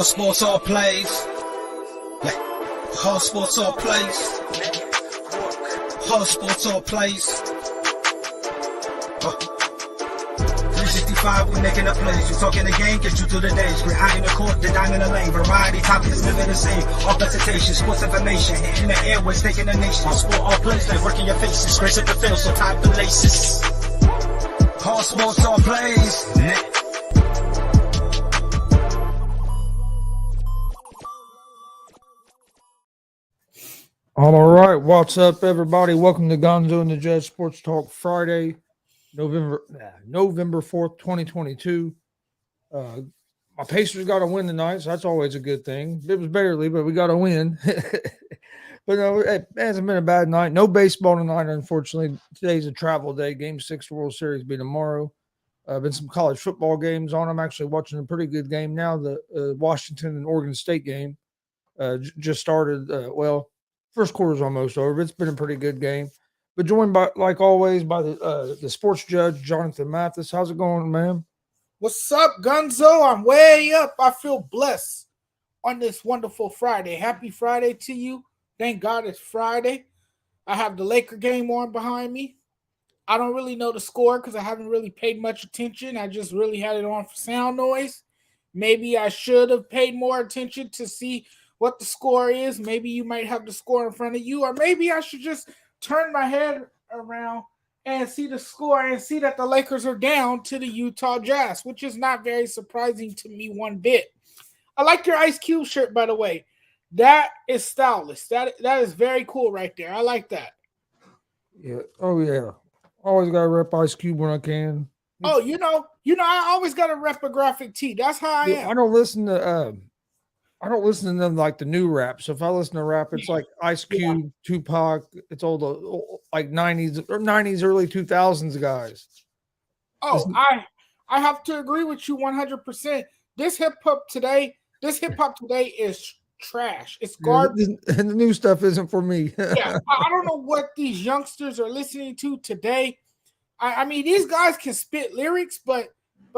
sports all plays. Yeah. All sports all plays. All sports all plays. 365, we making up plays. You talking the game, get you through the days. We're high in the court, the dime in the lane. Variety topics, living the same. All presentation, sports information. Hitting the airways, taking the nation. All sport, all plays, like working your faces. Grace at the field, so tie the laces. All sports, all plays. All right, what's up, everybody? Welcome to Gonzo and the Judge Sports Talk Friday, November 4th, 2022. My Pacers got to win tonight, so that's always a good thing. It was barely, but we got to win. But no, it hasn't been a bad night. No baseball tonight, unfortunately. Today's a travel day. Game 6 World Series be tomorrow. Been some college football games on. I'm actually watching a pretty good game now. The Washington and Oregon State game just started. First quarter's almost over. It's been a pretty good game. But joined by, like always, by the sports judge, Jonathan Mathis. How's it going, man? What's up, Gonzo? I'm way up. I feel blessed on this wonderful Friday. Happy Friday to you. Thank God it's Friday. I have the Laker game on behind me. I don't really know the score because I haven't really paid much attention. I just really had it on for sound noise. Maybe I should have paid more attention to see what the score is. Maybe you might have the score in front of you, or maybe I should just turn my head around and see the score and see that the Lakers are down to the Utah Jazz, which is not very surprising to me one bit. I like your Ice Cube shirt, by the way. That is stylish. That is very cool right there. I like that. Yeah. Oh, yeah. Always got to rep Ice Cube when I can. Oh, you know, I always got to rep a graphic tee. That's how I am. I don't listen to them like the new rap. So if I listen to rap, it's like Ice Cube, Tupac. It's all the like 90s, early 2000s guys. Oh, I have to agree with you 100%. This hip hop today is trash. It's garbage. And the new stuff isn't for me. Yeah, I don't know what these youngsters are listening to today. I mean, these guys can spit lyrics, but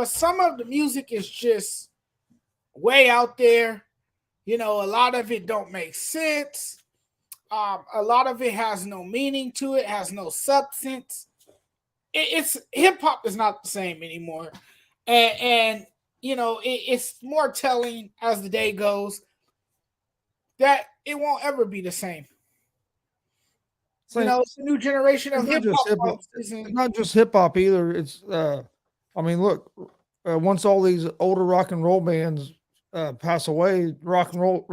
some of the music is just way out there. You know, a lot of it don't make sense. A lot of it has no meaning to it, has no substance. It's hip hop is not the same anymore, and you know, it's more telling as the day goes that it won't ever be the same. You know, it's a new generation of hip hop. It's not just hip hop either. It's I mean, look, once all these older rock and roll bands pass away, there's no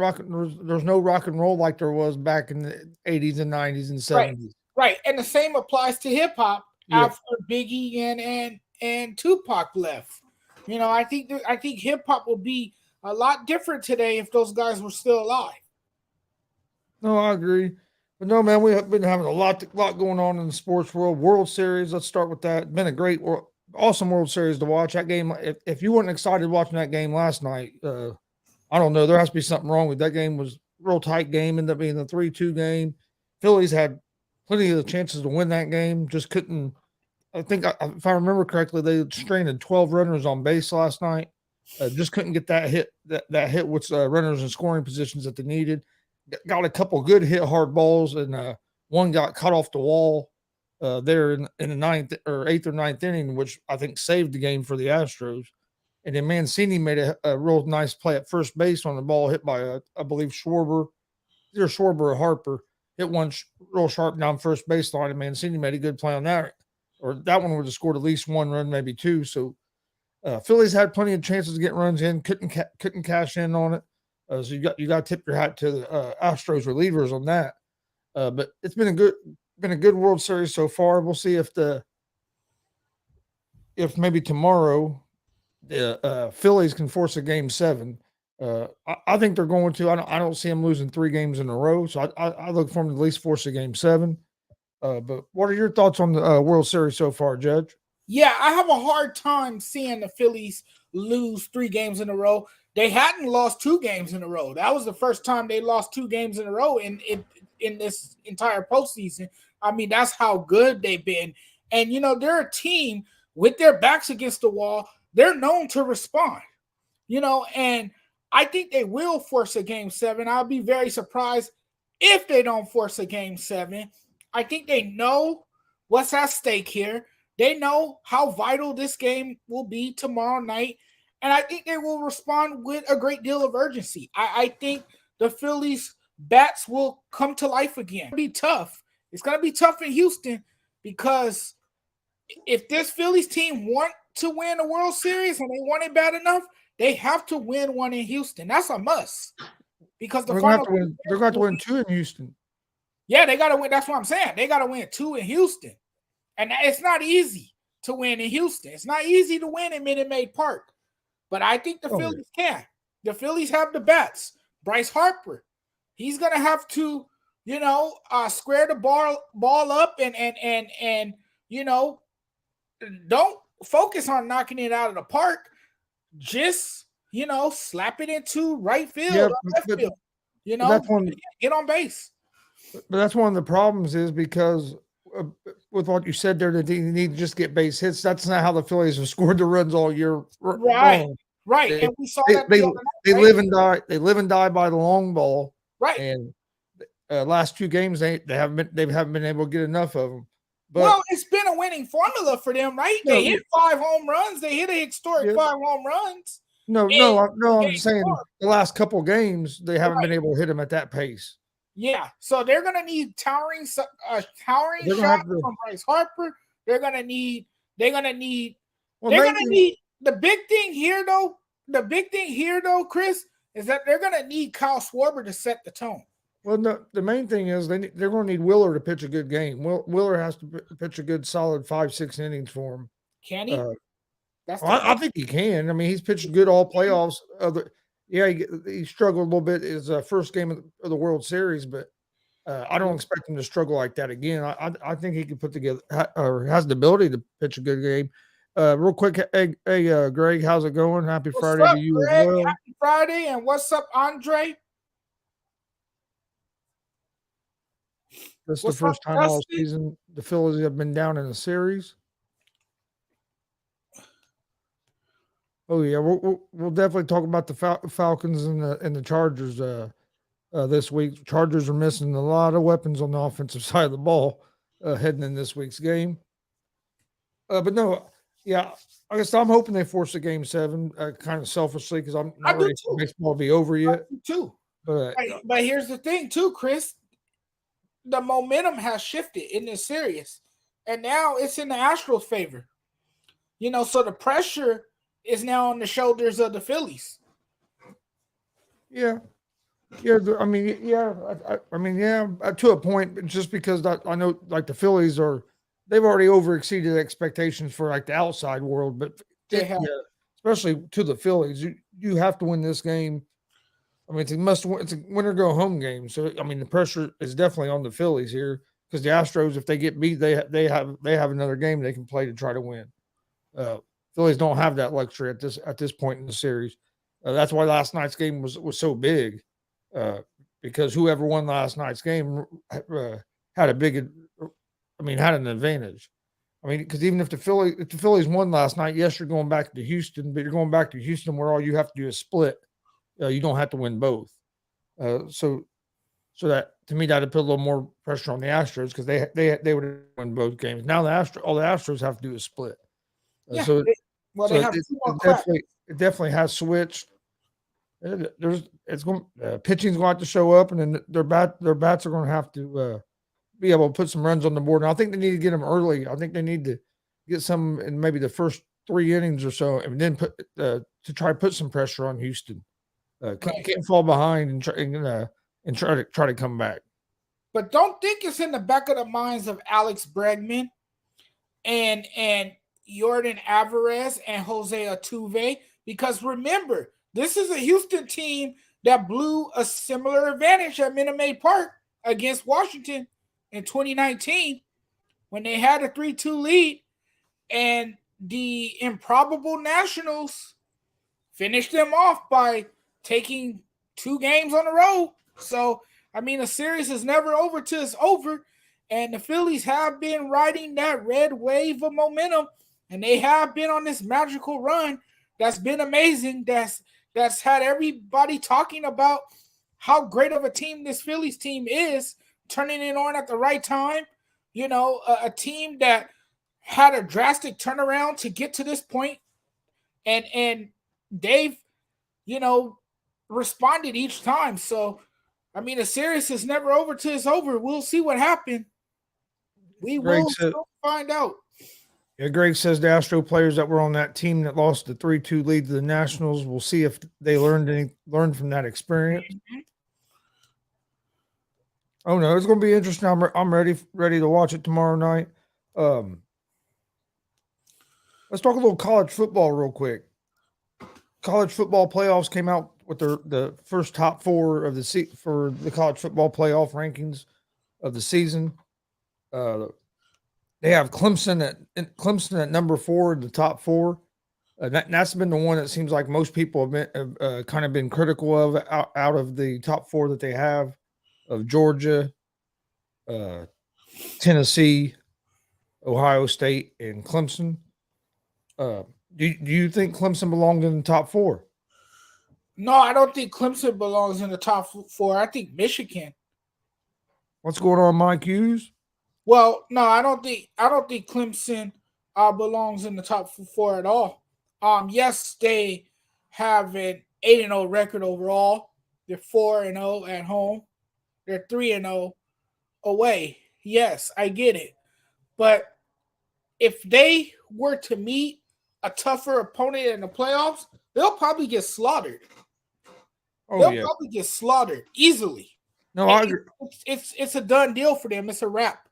rock and roll like there was back in the 80s and 90s and 70s. Right. And the same applies to hip hop after Biggie and Tupac left. You know, I think hip hop will be a lot different today if those guys were still alive. No, I agree. But no, man, we have been having a lot going on in the sports world. World Series, let's start with that. Been a great, awesome World Series to watch. That game, if you weren't excited watching that game last night, I don't know. There has to be something wrong with that game. Was a real tight game, ended up being a 3-2 game. Phillies had plenty of the chances to win that game, just couldn't. I think, if I remember correctly, they stranded 12 runners on base last night. Just couldn't get that hit with runners in scoring positions that they needed. Got a couple good hit hard balls, and one got cut off the wall there in the 8th or 9th inning, which I think saved the game for the Astros. And then Mancini made a real nice play at first base on the ball hit by, I believe, Schwarber. Either Schwarber or Harper hit one real sharp down first baseline, and Mancini made a good play on that. Or that one would have scored at least one run, maybe two. So Phillies had plenty of chances to get runs in, couldn't cash in on it. So you got to tip your hat to the Astros relievers on that. But it's been a good World Series so far. We'll see if maybe tomorrow the Phillies can force a Game 7. I think they're going to. I don't see them losing 3 games in a row. So I look for them to at least force a Game 7. But what are your thoughts on the World Series so far, Judge? Yeah, I have a hard time seeing the Phillies lose 3 games in a row. They hadn't lost 2 games in a row. That was the first time they lost 2 games in a row in this entire postseason. I mean, that's how good they've been. And, you know, they're a team with their backs against the wall. They're known to respond, you know, and I think they will force a game 7. I'll be very surprised if they don't force a game 7. I think they know what's at stake here. They know how vital this game will be tomorrow night. And I think they will respond with a great deal of urgency. I think the Phillies bats will come to life again. It'll be tough. It's going to be tough in Houston because if this Phillies team want to win a World Series and they want it bad enough, they have to win one in Houston. That's a must because they're going to have to win 2 in Houston. Yeah, they got to win. That's what I'm saying. They got to win 2 in Houston. And it's not easy to win in Houston. It's not easy to win in Minute Maid Park. But I think the Phillies can. The Phillies have the bats. Bryce Harper, he's going to have to, square the ball up and don't focus on knocking it out of the park. Just, slap it into right field, left field. Get on base. But that's one of the problems is because with what you said there, that they need to just get base hits. That's not how the Phillies have scored the runs all year. Right. And we saw that they live and die. They live and die by the long ball. Right. And last 2 games they haven't been able to get enough of them. But it's been a winning formula for them, right? They hit 5 home runs. They hit a historic 5 home runs. No, I'm saying the last couple of games they haven't been able to hit them at that pace. Yeah, so they're gonna need towering shot from Bryce Harper. They're gonna need the big thing here though. The big thing here though, Chris, is that they're gonna need Kyle Schwarber to set the tone. Well, no, the main thing is they're going to need Wheeler to pitch a good game. Wheeler has to pitch a good, solid 5-6 innings for him. Can he? I think he can. I mean, he's pitched good all playoffs. He struggled a little bit his first game of the World Series, but I don't expect him to struggle like that again. I think he can put together or has the ability to pitch a good game. Real quick, hey, Greg, how's it going? Happy Friday to you, Greg? As well. Happy Friday, and what's up, Andre? This is the first time all season the Phillies have been down in a series. Oh yeah, we'll definitely talk about the Falcons and the Chargers this week. Chargers are missing a lot of weapons on the offensive side of the ball heading in this week's game. But no, yeah, I guess I'm hoping they force a game 7, kind of selfishly because I'm not ready for baseball to be over yet. Too. But here's the thing, too, Chris. The momentum has shifted in this series, and now it's in the Astros' favor. So the pressure is now on the shoulders of the Phillies. Yeah. I mean, to a point, just because I know, like the Phillies they've already overexceeded expectations for like the outside world, but especially to the Phillies, you have to win this game. I mean, it's a win or go home game. So I mean, the pressure is definitely on the Phillies here because the Astros, if they get beat, they have another game they can play to try to win. Phillies don't have that luxury at this point in the series. That's why last night's game was so big, because whoever won last night's game had an advantage. I mean, because even if the Phillies won last night, yes, you're going back to Houston, but you're going back to Houston where all you have to do is split. You don't have to win both. So that, to me, that'd put a little more pressure on the Astros because they would win both games. Now all the Astros have to do is split. It definitely has switched. Pitching's going to have to show up, and then their bats are going to have to be able to put some runs on the board. And I think they need to get them early. I think they need to get some in maybe the first 3 innings or so, and then to try to put some pressure on Houston. Can't fall behind and try to come back. But don't think it's in the back of the minds of Alex Bregman and Yordan Alvarez and Jose Altuve, because remember, this is a Houston team that blew a similar advantage at Minute Maid Park against Washington in 2019 when they had a 3-2 lead, and the improbable Nationals finished them off by taking 2 games on the road. So, I mean, a series is never over till it's over, and the Phillies have been riding that red wave of momentum, and they have been on this magical run that's been amazing, that's that's had everybody talking about how great of a team this Phillies team is, turning it on at the right time. You know, a team that had a drastic turnaround to get to this point, and they've, you know, responded each time. So, I mean, the series is never over till it's over. We'll see what happens. We will find out. Yeah, Greg says the Astro players that were on that team that lost the 3-2 lead to the Nationals, we'll see if they learned from that experience. Mm-hmm. Oh no, it's going to be interesting. I'm ready to watch it tomorrow night. Let's talk a little college football real quick. College football playoffs came out with the first top four of for the college football playoff rankings of the season. They have Clemson at number 4 in the top 4. That's been the one that seems like most people have kind of been critical of out of the top 4 that they have, of Georgia, Tennessee, Ohio State, and Clemson. Do you think Clemson belongs in the top 4? No, I don't think Clemson belongs in the top 4. I think Michigan. What's going on, Mike Hughes? Well, no, I don't think Clemson belongs in the top 4 at all. Yes, they have an 8-0 record overall. They're 4-0 at home. They're 3-0 away. Yes, I get it. But if they were to meet a tougher opponent in the playoffs, they'll probably get slaughtered. They'll probably get slaughtered easily. No, I agree. It's a done deal for them. It's a wrap.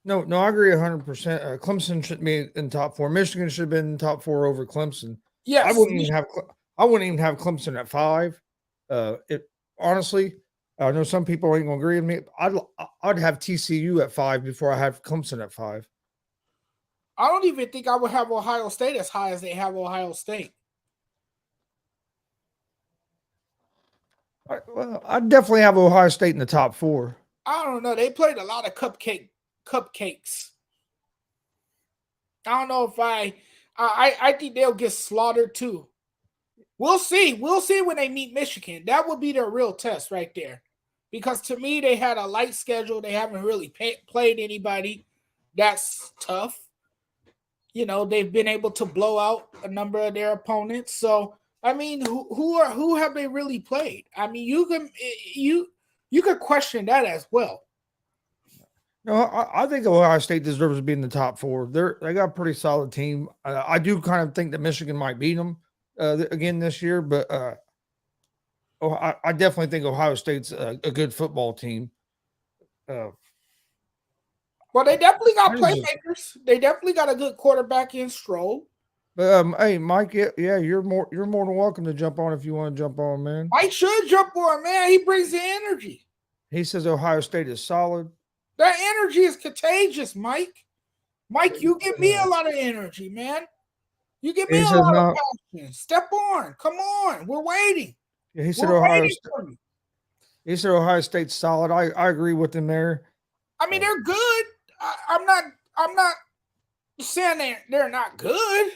No, I agree 100%. Clemson shouldn't be in top 4. Michigan should have been in top 4 over Clemson. Yes, I wouldn't even have Clemson at 5. Honestly, I know some people ain't gonna agree with me. I'd have TCU at 5 before I have Clemson at 5. I don't even think I would have Ohio State as high as they have Ohio State. I'd definitely have Ohio State in the top 4. I don't know. They played a lot of cupcakes. I don't know if I think they'll get slaughtered too. We'll see. We'll see when they meet Michigan. That would be their real test right there. Because to me, they had a light schedule. They haven't really played anybody that's tough. You know, they've been able to blow out a number of their opponents. So, I mean, who have they really played? I mean, you could question that as well. No, I think Ohio State deserves to be in the top 4. They got a pretty solid team. I do kind of think that Michigan might beat them again this year, but I definitely think Ohio State's a good football team. Well, they definitely got playmakers. They definitely got a good quarterback in Stroll. But hey, Mike, yeah, you're more than welcome to jump on if you want to jump on, man. Mike should jump on, man. He brings the energy. He says Ohio State is solid. That energy is contagious, Mike. Mike, you give me a lot of energy, man. You give me a lot of passion. Step on. Come on. We're waiting. Yeah, he said Ohio State's solid. I agree with him there. I mean, they're good. I'm not saying they're not good.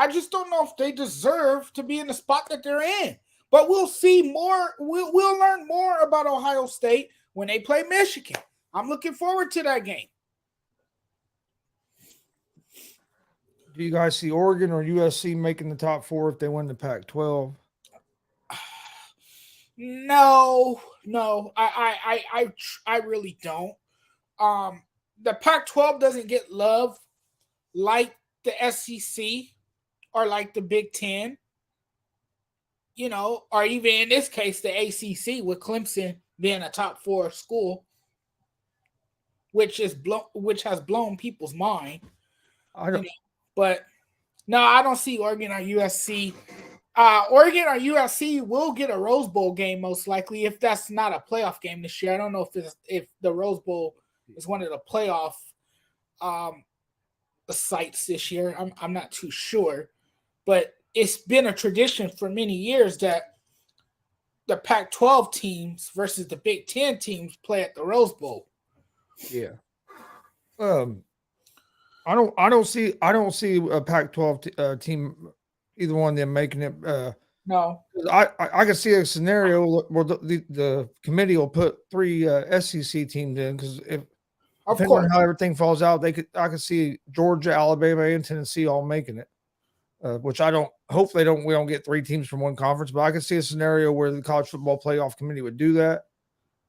I just don't know if they deserve to be in the spot that they're in. But we'll see more. We'll learn more about Ohio State when they play Michigan. I'm looking forward to that game. Do you guys see Oregon or USC making the top 4 if they win the Pac-12? No, I really don't. The Pac-12 doesn't get love like the SEC or like the Big Ten, you know, or even in this case, the ACC with Clemson being a top 4 school, which has blown people's mind. But no, I don't see Oregon or USC. Oregon or USC will get a Rose Bowl game most likely if that's not a playoff game this year. I don't know if the Rose Bowl is one of the playoff sites this year. I'm not too sure, but it's been a tradition for many years that the Pac-12 teams versus the Big Ten teams play at the Rose Bowl. Yeah. I don't see a Pac-12 team, either one of them making it. No. I can see a scenario where the committee will put 3 SEC teams in because if Of depending course. on how everything falls out, I could see Georgia, Alabama, and Tennessee all making it. Which I don't. Hope we don't get 3 teams from one conference, but I could see a scenario where the college football playoff committee would do that.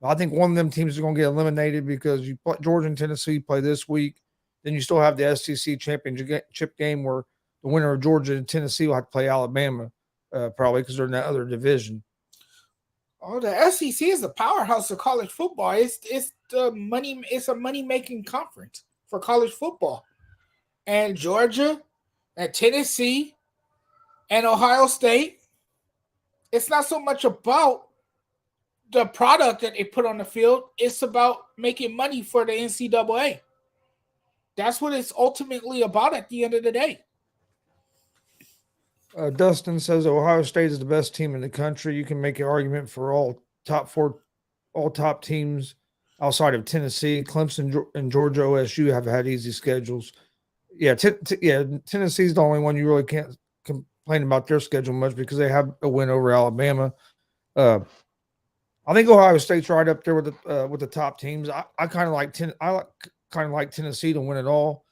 I think one of them teams is going to get eliminated because Georgia and Tennessee play this week. Then you still have the SEC championship game where the winner of Georgia and Tennessee will have to play Alabama, probably because they're in that other division. Oh, the SEC is the powerhouse of college football. It's the money. It's a money making conference for college football, and Georgia, and Tennessee, and Ohio State. It's not so much about the product that they put on the field. It's about making money for the NCAA. That's what it's ultimately about at the end of the day. Dustin says Ohio State is the best team in the country. You can make an argument for all top teams outside of Tennessee. Clemson and Georgia OSU have had easy schedules. Yeah, Tennessee's the only one you really can't complain about their schedule much because they have a win over Alabama. I think Ohio State's right up there with the top teams. I kind of like Tennessee to win it all.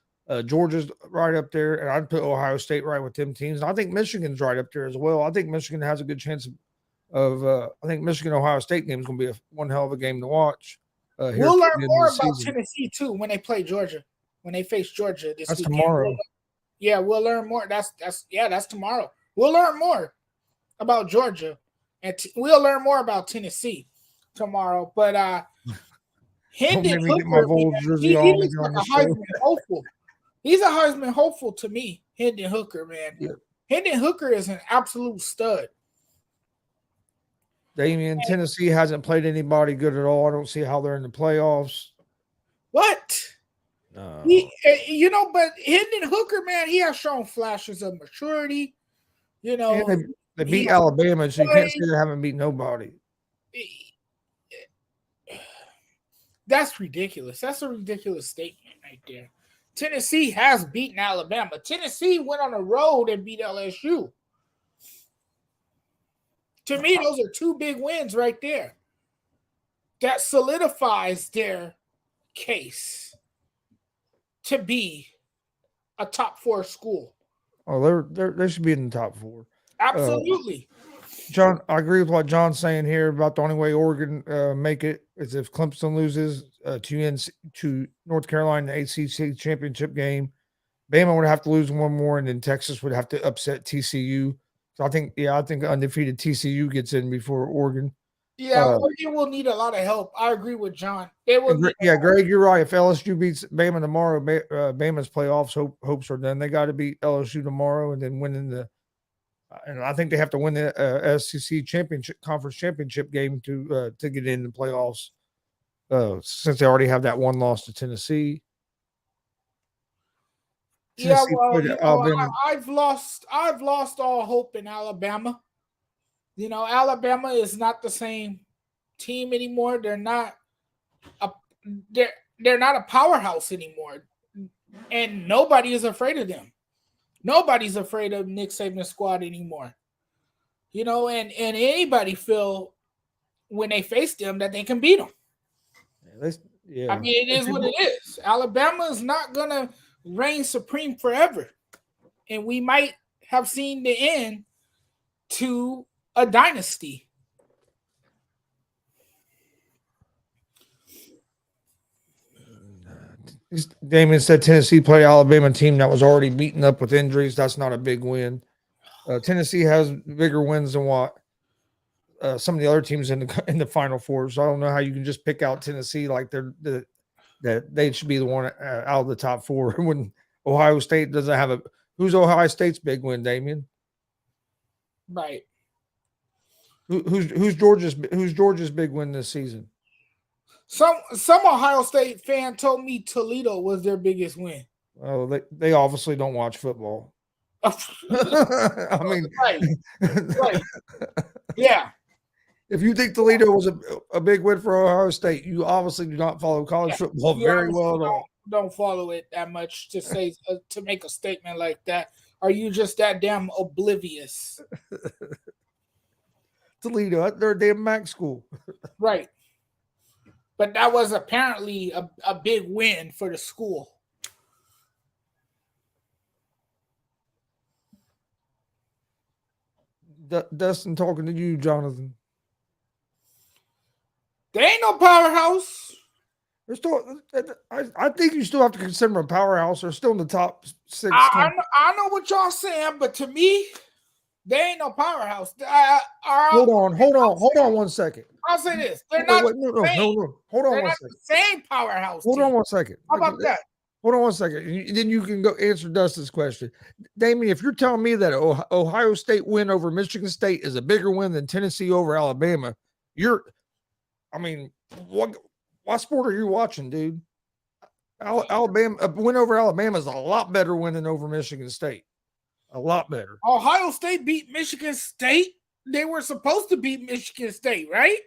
Georgia's right up there, and I'd put Ohio State right with them teams. And I think Michigan's right up there as well. I think Michigan has a good chance of. I think Michigan Ohio State game is going to be one hell of a game to watch. We'll learn more about Tennessee too when they play Georgia. When they face Georgia this weekend. Tomorrow. We'll learn more. That's tomorrow. We'll learn more about Georgia, and we'll learn more about Tennessee tomorrow. But Hendon Hooker, he's like a Heisman hopeful. He's a Heisman hopeful to me. Hendon Hooker, man. Yeah. Hendon Hooker is an absolute stud. Damien, Tennessee hasn't played anybody good at all. I don't see how they're in the playoffs. What? No. But Hendon Hooker, man, he has shown flashes of maturity. And they beat Alabama, so you can't say they haven't beat nobody. That's ridiculous. That's a ridiculous statement right there. Tennessee has beaten Alabama. Tennessee went on the road and beat LSU. To me, those are 2 big wins right there. That solidifies their case to be a top 4 school. Oh, they should be in the top 4. Absolutely. John, I agree with what John's saying here about the only way Oregon make it is if Clemson loses to North Carolina in the ACC championship game. Bama would have to lose one more, and then Texas would have to upset TCU. So I think undefeated TCU gets in before Oregon. Yeah, Oregon will need a lot of help. I agree with John. Greg, you're right. If LSU beats Bama tomorrow, Bama's playoffs hopes are done. They got to beat LSU tomorrow and then win and I think they have to win the SEC conference championship game to get in the playoffs. Since they already have that one loss to Tennessee. I've lost all hope in Alabama. Alabama is not the same team anymore. They're not a powerhouse anymore, and nobody is afraid of them. Nobody's afraid of Nick Saban's squad anymore. And anybody feel when they face them that they can beat them. Yeah. I mean, it is what it is. Alabama is not gonna reign supreme forever, and we might have seen the end to a dynasty. Damon said Tennessee played Alabama team that was already beaten up with injuries. That's not a big win. Tennessee has bigger wins than what some of the other teams in the Final Four. So I don't know how you can just pick out Tennessee like that they should be the one out of the top 4 when Ohio State doesn't have a. Who's Ohio State's big win, Damien? Right. Who's Georgia's big win this season? Some Ohio State fan told me Toledo was their biggest win. Oh, they obviously don't watch football. I mean, right. Yeah. If you think Toledo was a big win for Ohio State, you obviously do not follow college football very well at all. Don't follow it that much to say to make a statement like that. Are you just that damn oblivious? Toledo. They're a damn MAC school. Right. But that was apparently a big win for the school. Dustin talking to you, Jonathan. They ain't no powerhouse. They're still, I think you still have to consider them a powerhouse. They're still in the top 6. I know what y'all saying, but to me, they ain't no powerhouse. Hold on 1 second. I'll say this: they're not no. Hold on they're 1 not second. the same powerhouse. Hold on 1 second. How about that? Hold on 1 second. Then you can go answer Dustin's question. Damien, if you're telling me that Ohio State win over Michigan State is a bigger win than Tennessee over Alabama, what sport are you watching, dude? Alabama, a win over Alabama is a lot better win than over Michigan State. A lot better. Ohio State beat Michigan State. They were supposed to beat Michigan State, right?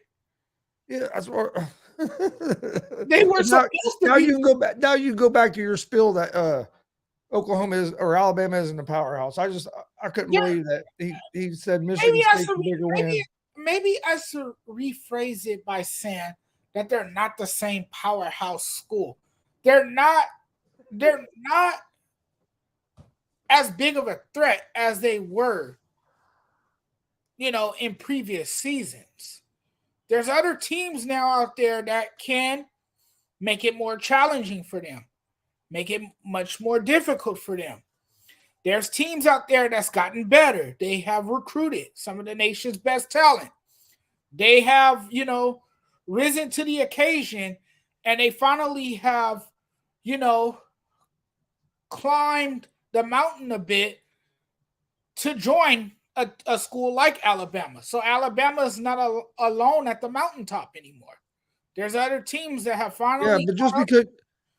Yeah, that's what they were supposed to. Now you can go back. Now you go back to your spill that Oklahoma is or Alabama isn't a powerhouse. I couldn't believe that he said Michigan State's a bigger win. Maybe I should rephrase it by saying that they're not the same powerhouse school. They're not as big of a threat as they were, in previous seasons. There's other teams now out there that can make it more challenging for them, make it much more difficult for them. There's teams out there that's gotten better. They have recruited some of the nation's best talent. They have, risen to the occasion, and they finally have, climbed the mountain a bit to join a school like Alabama. So Alabama is not alone at the mountaintop anymore. There's other teams that have finally. Yeah,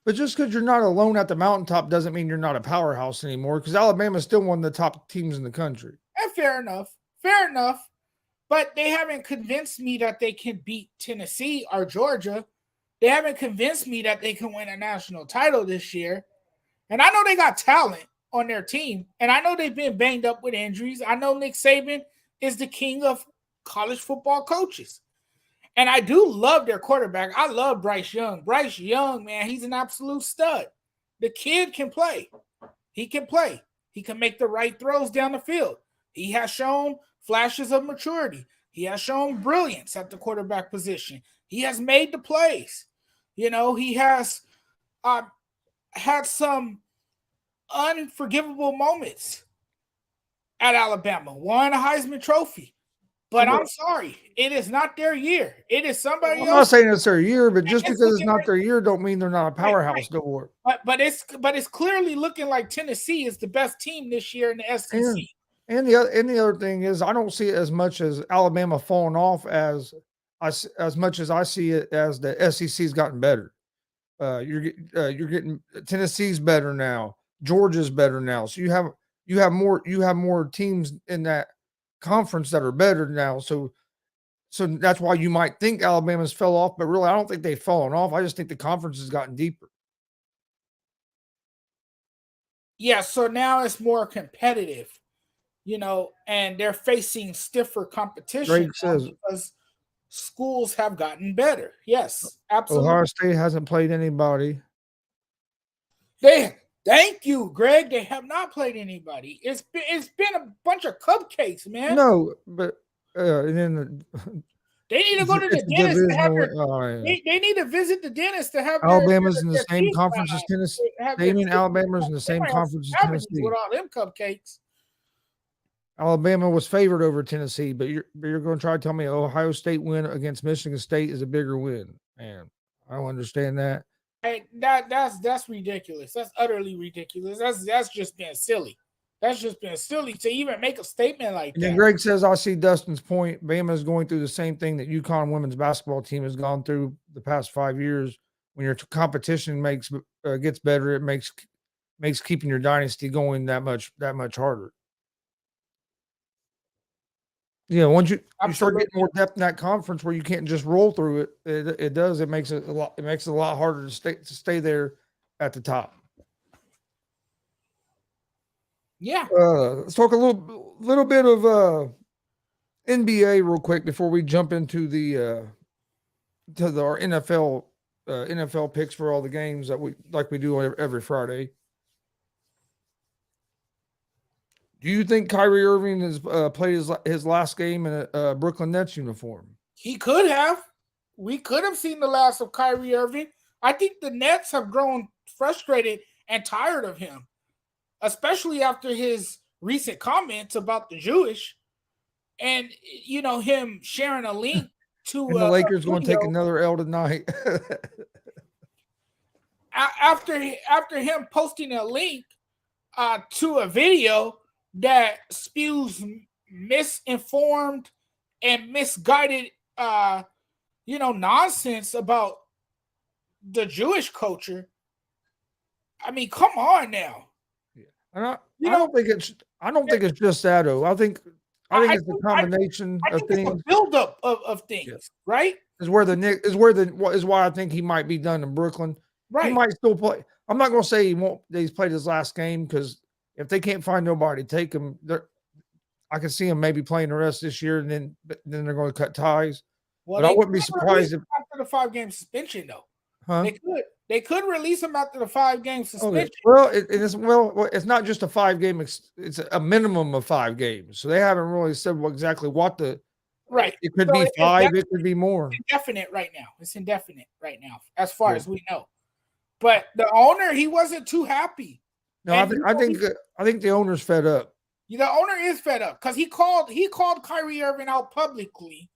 but just because you're not alone at the mountaintop doesn't mean you're not a powerhouse anymore. Because Alabama is still one of the top teams in the country. And fair enough. But they haven't convinced me that they can beat Tennessee or Georgia. They haven't convinced me that they can win a national title this year. And I know they got talent on their team. And I know they've been banged up with injuries. I know Nick Saban is the king of college football coaches. And I do love their quarterback. I love Bryce Young. Bryce Young, man, he's an absolute stud. The kid can play. He can play. He can make the right throws down the field. He has shown flashes of maturity. He has shown brilliance at the quarterback position. He has made the plays. He has had some unforgivable moments at Alabama. Won a Heisman Trophy. But I'm sorry, it is not their year. It is somebody else. I'm not saying it's their year, but just because it's not their year don't mean they're not a powerhouse. Don't worry. But it's clearly looking like Tennessee is the best team this year in the SEC. And the other thing is, I don't see it as much as Alabama falling off as much as I see it as the SEC's gotten better. You're getting Tennessee's better now. Georgia's better now. So you have more teams in that conference that are better now. So that's why you might think Alabama's fell off, but really I don't think they've fallen off. I just think the conference has gotten deeper. Yeah, so now it's more competitive, and they're facing stiffer competition because schools have gotten better. Yes, absolutely. Ohio State hasn't played anybody. Thank you, Greg. They have not played anybody. It's been a bunch of cupcakes, man. No, but and then they need to go to the dentist to have they need to visit the dentist to have Alabama's in the same conference as Tennessee. They mean Alabama's in the same conference as Tennessee with all them cupcakes. Alabama was favored over Tennessee, but you're going to try to tell me Ohio State win against Michigan State is a bigger win, man. I don't understand that. That's ridiculous. That's utterly ridiculous. That's just been silly. That's just been silly to even make a statement like that. And Greg says, I see Dustin's point. Bama is going through the same thing that UConn women's basketball team has gone through the past 5 years. When your competition gets better, it makes keeping your dynasty going that much harder. Yeah, once you start getting more depth in that conference where you can't just roll through it, it makes it a lot harder to stay there at the top. Yeah. Let's talk a little bit of NBA real quick before we jump into our NFL picks for all the games that we do every Friday. Do you think Kyrie Irving has played his last game in a Brooklyn Nets uniform? He could have. We could have seen the last of Kyrie Irving. I think the Nets have grown frustrated and tired of him, especially after his recent comments about the Jewish and, him sharing a link to And the Lakers going to take another L tonight. after him posting a link to a video that spews misinformed and misguided nonsense about the Jewish culture. I mean, come on now. Yeah. And I don't think it's just that though. I think it's a combination of things. It's a buildup of things, yeah. Right? Is why I think he might be done in Brooklyn. Right. He might still play. I'm not gonna say he's played his last game, because if they can't find nobody to take him, I can see him maybe playing the rest this year, and then they're going to cut ties. Well, but I wouldn't be surprised if after the 5-game suspension, though. Huh? They could release him after the 5-game suspension. Okay. Well, it's not just a 5-game. It's a minimum of 5 games. So they haven't really said exactly what the right. It could be 5. It could be more. Indefinite right now. It's indefinite right now, as far as we know. But the owner, he wasn't too happy. No, I think the owner's fed up. The owner is fed up because he called Kyrie Irving out publicly,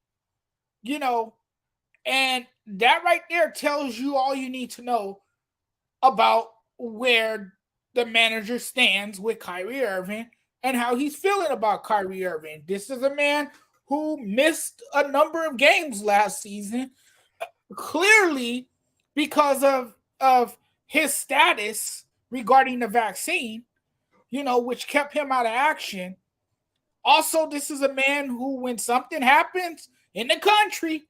and that right there tells you all you need to know about where the manager stands with Kyrie Irving and how he's feeling about Kyrie Irving. This is a man who missed a number of games last season, clearly because of his status regarding the vaccine, which kept him out of action. Also, this is a man who, when something happens in the country,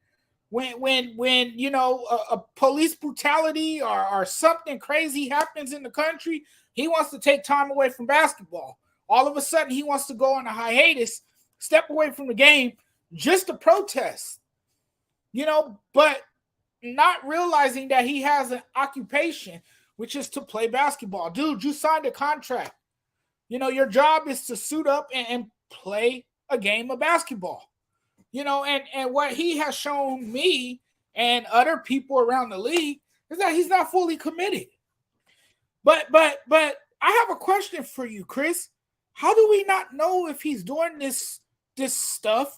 when a police brutality or something crazy happens in the country, he wants to take time away from basketball. All of a sudden, he wants to go on a hiatus, step away from the game just to protest, but not realizing that he has an occupation, which is to play basketball. Dude, you signed a contract. Your job is to suit up and play a game of basketball. And what he has shown me and other people around the league is that he's not fully committed. But I have a question for you, Chris. How do we not know if he's doing this stuff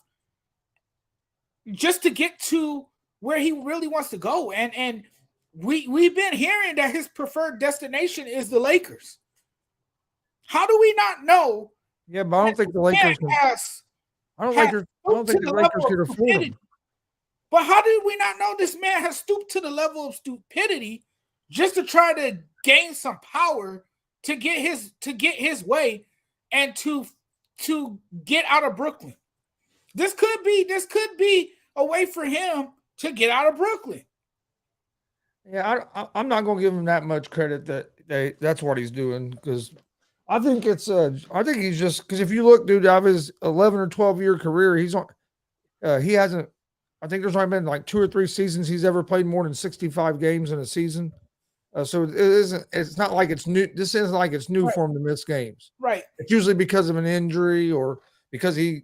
just to get to where he really wants to go? And we've been hearing that his preferred destination is the Lakers. How do we not know? Yeah, but I don't think the Lakers I don't think the Lakers could afford him. But how did we not know this man has stooped to the level of stupidity just to try to gain some power to get his way and to get out of Brooklyn? This could be a way for him to get out of Brooklyn. Yeah, I'm not going to give him that much credit that that's what he's doing, because I think he's just, because if you look, dude, out of his 11 or 12-year career, he hasn't, I think there's only been like 2 or 3 seasons he's ever played more than 65 games in a season. So it's not like it's new. This isn't like it's new for him to miss games. Right. It's usually because of an injury or because he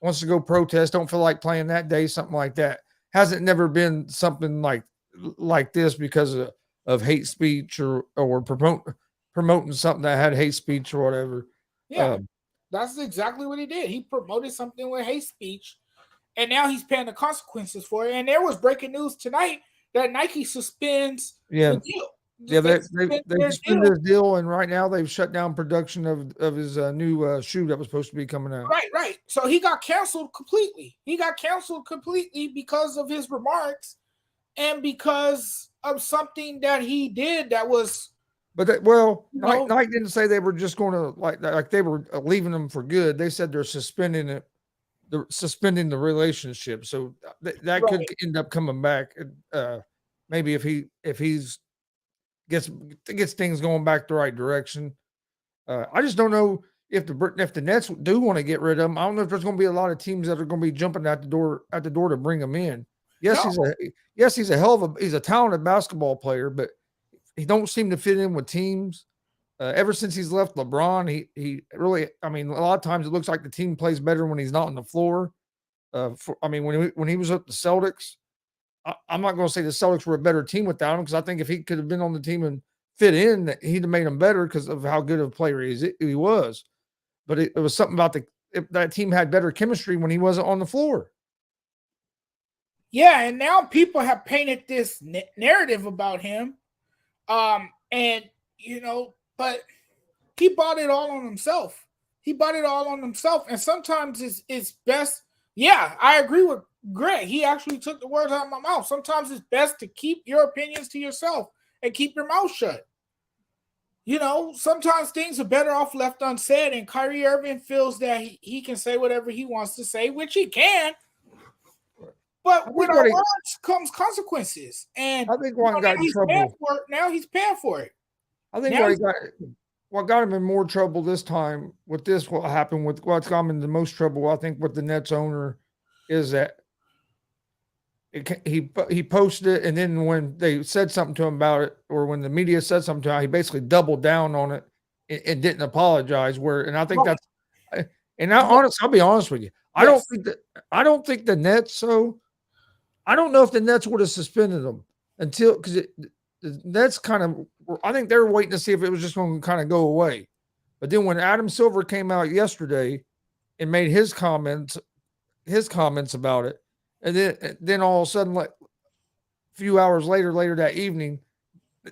wants to go protest, don't feel like playing that day, something like that. Hasn't never been something like this because of hate speech or promoting something that had hate speech or whatever. Yeah, that's exactly what he did. He promoted something with hate speech, and now he's paying the consequences for it. And there was breaking news tonight that Nike suspends the deal. Yeah, they suspended his deal, and right now they've shut down production of his new shoe that was supposed to be coming out. Right. So he got canceled completely. Because of his remarks and because of something that he did that was. But Nike didn't say they were just going to like they were leaving them for good. They said they're suspending it. They're suspending the relationship, so that could end up coming back. Maybe if he's gets things going back the right direction. I just don't know if the Nets do want to get rid of him, I don't know if there's going to be a lot of teams that are going to be jumping at the door to bring him in. Yes, No. he's a talented basketball player, but he don't seem to fit in with teams. Ever since he's left LeBron, he really, I mean, a lot of times it looks like the team plays better when he's not on the floor. When he was with the Celtics, I'm not going to say the Celtics were a better team without him, because I think if he could have been on the team and fit in, he'd have made them better because of how good of a player he was. But it was something about that team had better chemistry when he wasn't on the floor. Yeah, and now people have painted this narrative about him. And, but he bought it all on himself. And sometimes it's best. Yeah, I agree with Greg. He actually took the words out of my mouth. Sometimes it's best to keep your opinions to yourself and keep your mouth shut. Sometimes things are better off left unsaid, and Kyrie Irving feels that he can say whatever he wants to say, which he can. But with our words comes consequences. And I think one got in trouble. Now he's paying for it. I think what got him in more trouble this time with this, what happened with what's got him in the most trouble, I think, with the Nets owner, is that he posted it, and then when they said something to him about it, or when the media said something to him, he basically doubled down on it and didn't apologize. I think that's, and I'll be honest with you, I don't think the Nets. So I don't know if the Nets would have suspended him because the Nets I think they were waiting to see if it was just going to kind of go away. But then when Adam Silver came out yesterday and made his comments about it, and then all of a sudden, like a few hours later that evening,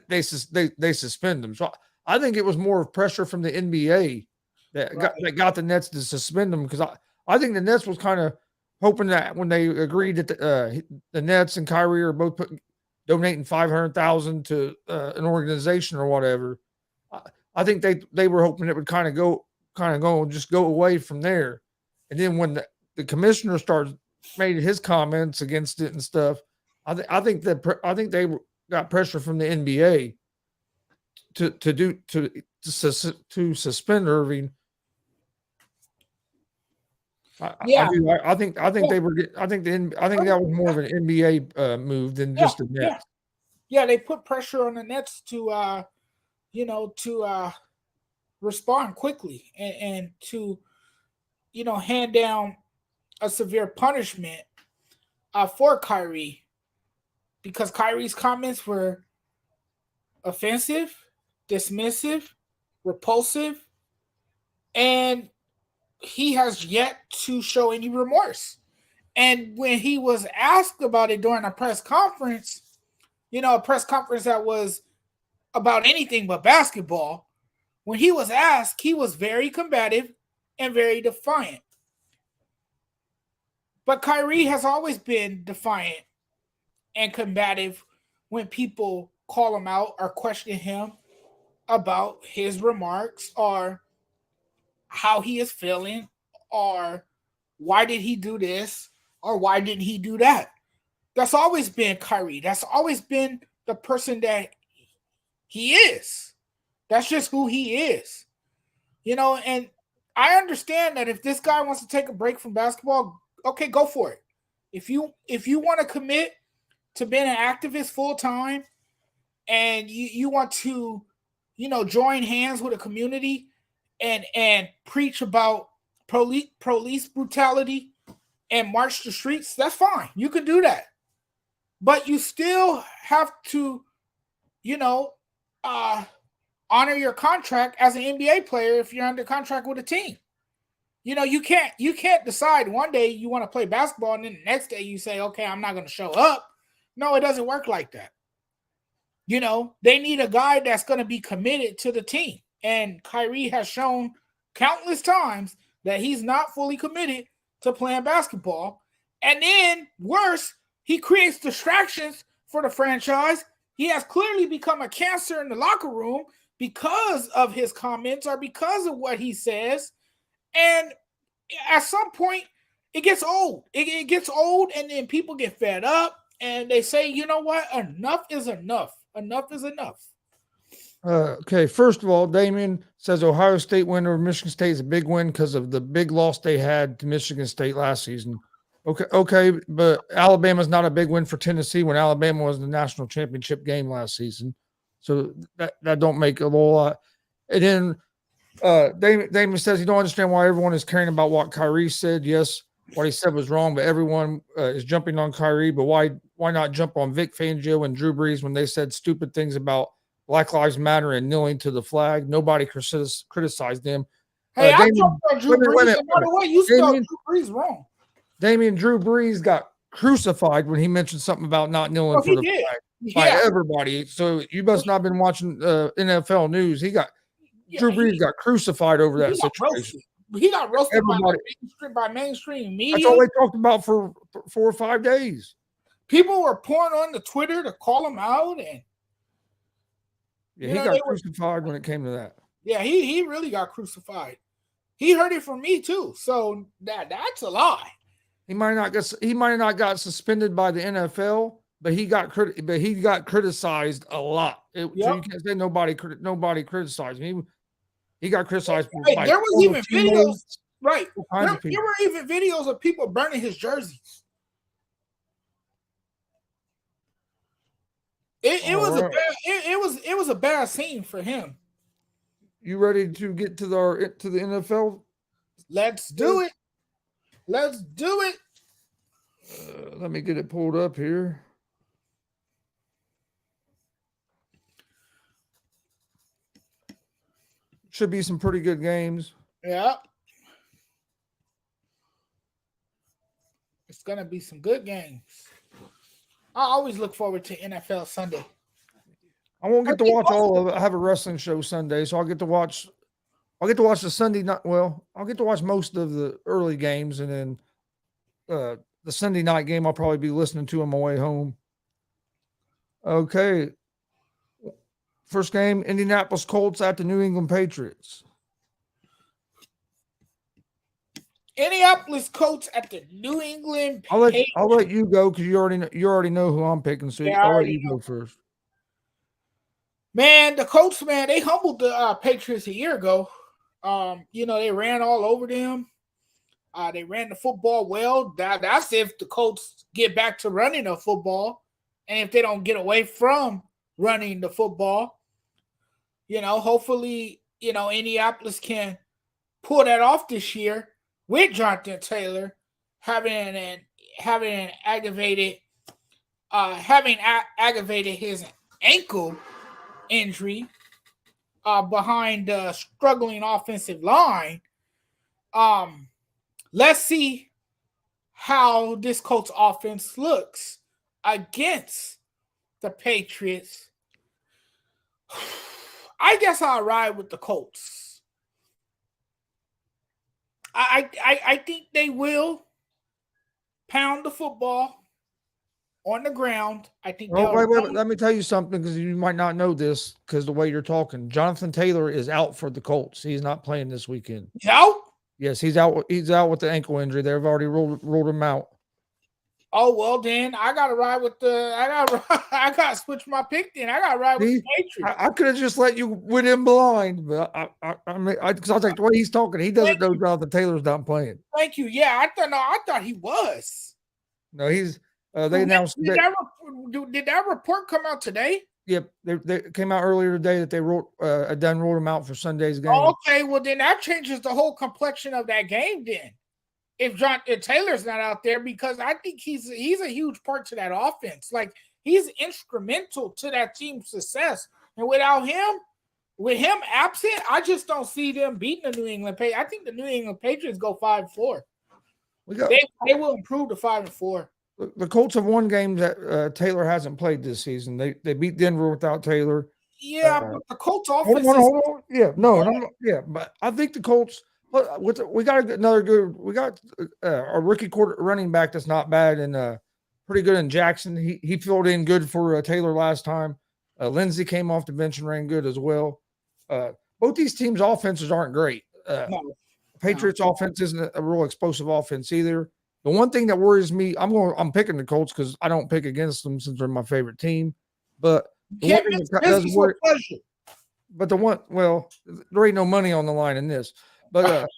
they suspend him. So I think it was more of pressure from the NBA that got the Nets to suspend him, because I think the Nets was kind of hoping that when they agreed that the Nets and Kyrie are both donating $500,000 to an organization or whatever, I think they were hoping it would kind of go and just go away from there. And then when the commissioner made his comments against it and stuff, I think they got pressure from the NBA to suspend Irving. I think they were. I think that was more of an NBA move than just the Nets. Yeah, they put pressure on the Nets to respond quickly and to hand down a severe punishment for Kyrie, because Kyrie's comments were offensive, dismissive, repulsive, and he has yet to show any remorse. And when he was asked about it during a press conference, a press conference that was about anything but basketball, when he was asked, he was very combative and very defiant. But Kyrie has always been defiant and combative when people call him out or question him about his remarks or how he is feeling, or why did he do this or why didn't he do that. That's always been Kyrie. That's always been the person that he is. That's just who he is. And I understand that if this guy wants to take a break from basketball, okay, go for it. If you want to commit to being an activist full time, and you want to, join hands with a community and preach about police brutality and march the streets, that's fine. You can do that. But you still have to, honor your contract as an NBA player if you're under contract with a team. You can't decide one day you want to play basketball and then the next day you say, okay, I'm not going to show up. No, it doesn't work like that. They need a guy that's going to be committed to the team. And Kyrie has shown countless times that he's not fully committed to playing basketball. And then worse, he creates distractions for the franchise. He has clearly become a cancer in the locker room because of his comments or because of what he says. And at some point, it gets old. It gets old, and then people get fed up, and they say, you know what? Enough is enough. Enough is enough. Okay, first of all, Damien says Ohio State win over Michigan State is a big win because of the big loss they had to Michigan State last season. Okay, but Alabama's not a big win for Tennessee when Alabama was in the national championship game last season. So that don't make a whole lot. And then Damien says you don't understand why everyone is caring about what KYRIE said. Yes, what he said was wrong, but everyone is jumping on KYRIE. But why not jump on Vic Fangio and Drew Brees when they said stupid things about Black Lives Matter and kneeling to the flag? Nobody criticized them. Hey, I jumped on Drew Brees. And by the way, you spelled Drew Brees wrong. Drew Brees got crucified when he mentioned something about not kneeling for the flag by everybody. So you must not have been watching NFL news. Drew Brees got crucified over that situation. He got roasted by mainstream media. That's all they talked about for 4 or 5 days. People were pouring on the Twitter to call him out, and he got crucified when it came to that. Yeah, he really got crucified. He heard it from me too. So that's a lie. He might not got suspended by the NFL, but he got criticized a lot. So you can't say nobody criticized him. He got criticized. There was even videos, right? There were even videos of people burning his jerseys. It was a bad scene for him. You ready to get to the NFL? Let's do it. Let's do it. Let me get it pulled up here. Should be some pretty good games. Yeah. It's going to be some good games. I always look forward to NFL Sunday. I won't get to watch all of it. I have a wrestling show Sunday, so I'll get to watch the Sunday night. Well, I'll get to watch most of the early games, and then the Sunday night game I'll probably be listening to on my way home. Okay. First game, Indianapolis Colts at the New England Patriots. Indianapolis Colts at the New England Patriots. I'll let you go because you already know who I'm picking, so I'll let you go first. Man, the Colts, man, they humbled the Patriots a year ago. They ran all over them. They ran the football well. That's if the Colts get back to running the football, and if they don't get away from running the football, hopefully, Indianapolis can pull that off this year with Jonathan Taylor having aggravated his ankle injury behind the struggling offensive line. Let's see how this Colts offense looks against the Patriots. I guess I'll ride with the Colts. I think they will pound the football on the ground. I think. Wait. Let me tell you something because you might not know this because the way you're talking. Jonathan Taylor is out for the Colts. He's not playing this weekend. He's out? Yes, he's out. He's out with the ankle injury. They've already ruled him out. Oh well, then I gotta ride with I gotta switch my pick. Then I gotta ride with the Patriots. I could have just let you win him blind, but I mean, because I was like the way he's talking, he doesn't know Jonathan Taylor's not playing. Thank you. Yeah, I thought he was. No, he's. They announced. Did that report come out today? Yep, they came out earlier today that they ruled him out for Sunday's game. Oh, okay, well then that changes the whole complexion of that game. Then, if Taylor's not out there, because I think he's a huge part to that offense. Like he's instrumental to that team's success, and without him, with him absent, I just don't see them beating the New England Patriots. I think the New England Patriots go 5-4. They will improve to 5-4. The Colts have won games that Taylor hasn't played this season. They beat Denver without Taylor. Yeah, but the Colts offense. Hold on. Yeah, no, but I think the Colts. We got another good. We got a rookie running back that's not bad and pretty good in Jackson. He filled in good for Taylor last time. Lindsey came off the bench and ran good as well. Both these teams' offenses aren't great. Patriots' offense isn't a real explosive offense either. The one thing that worries me, I'm picking the Colts because I don't pick against them since they're my favorite team. But the one thing that does worry, but there ain't no money on the line in this. But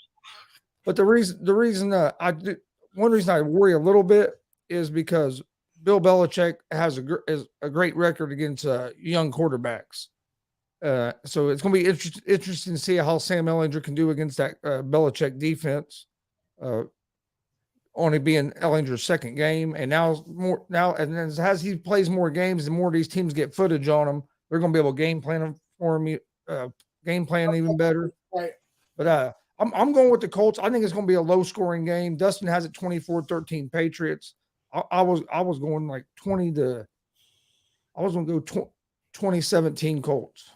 the reason one reason I worry a little bit is because Bill Belichick has a great record against young quarterbacks. So it's going to be interesting to see how Sam Ehlinger can do against that Belichick defense. Only being Ehlinger's second game, and as he plays more games, the more these teams get footage on him, they're going to be able to game plan for him, game plan even better. Right. But I'm going with the Colts. I think it's going to be a low scoring game. Dustin has it 24-13 Patriots. I was going like 20 to. I was going to go 2017 Colts.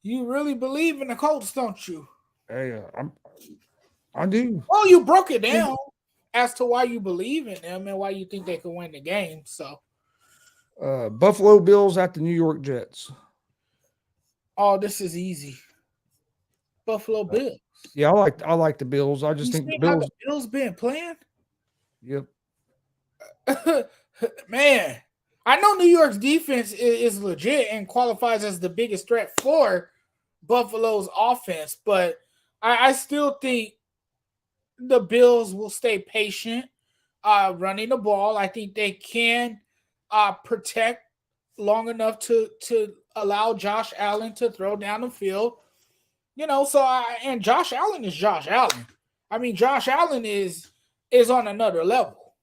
You really believe in the Colts, don't you? Hey, I do. Well, you broke it down as to why you believe in them and why you think they can win the game. So, Buffalo Bills at the New York Jets. Oh, this is easy. Buffalo Bills. Yeah, I like the Bills. I just think the Bills. How the Bills been playing? Yep. Man, I know New York's defense is legit and qualifies as the biggest threat for Buffalo's offense, but I still think the Bills will stay patient running the ball. I think they can protect long enough to allow Josh Allen to throw down the field. And Josh Allen is Josh Allen. I mean, Josh Allen is on another level.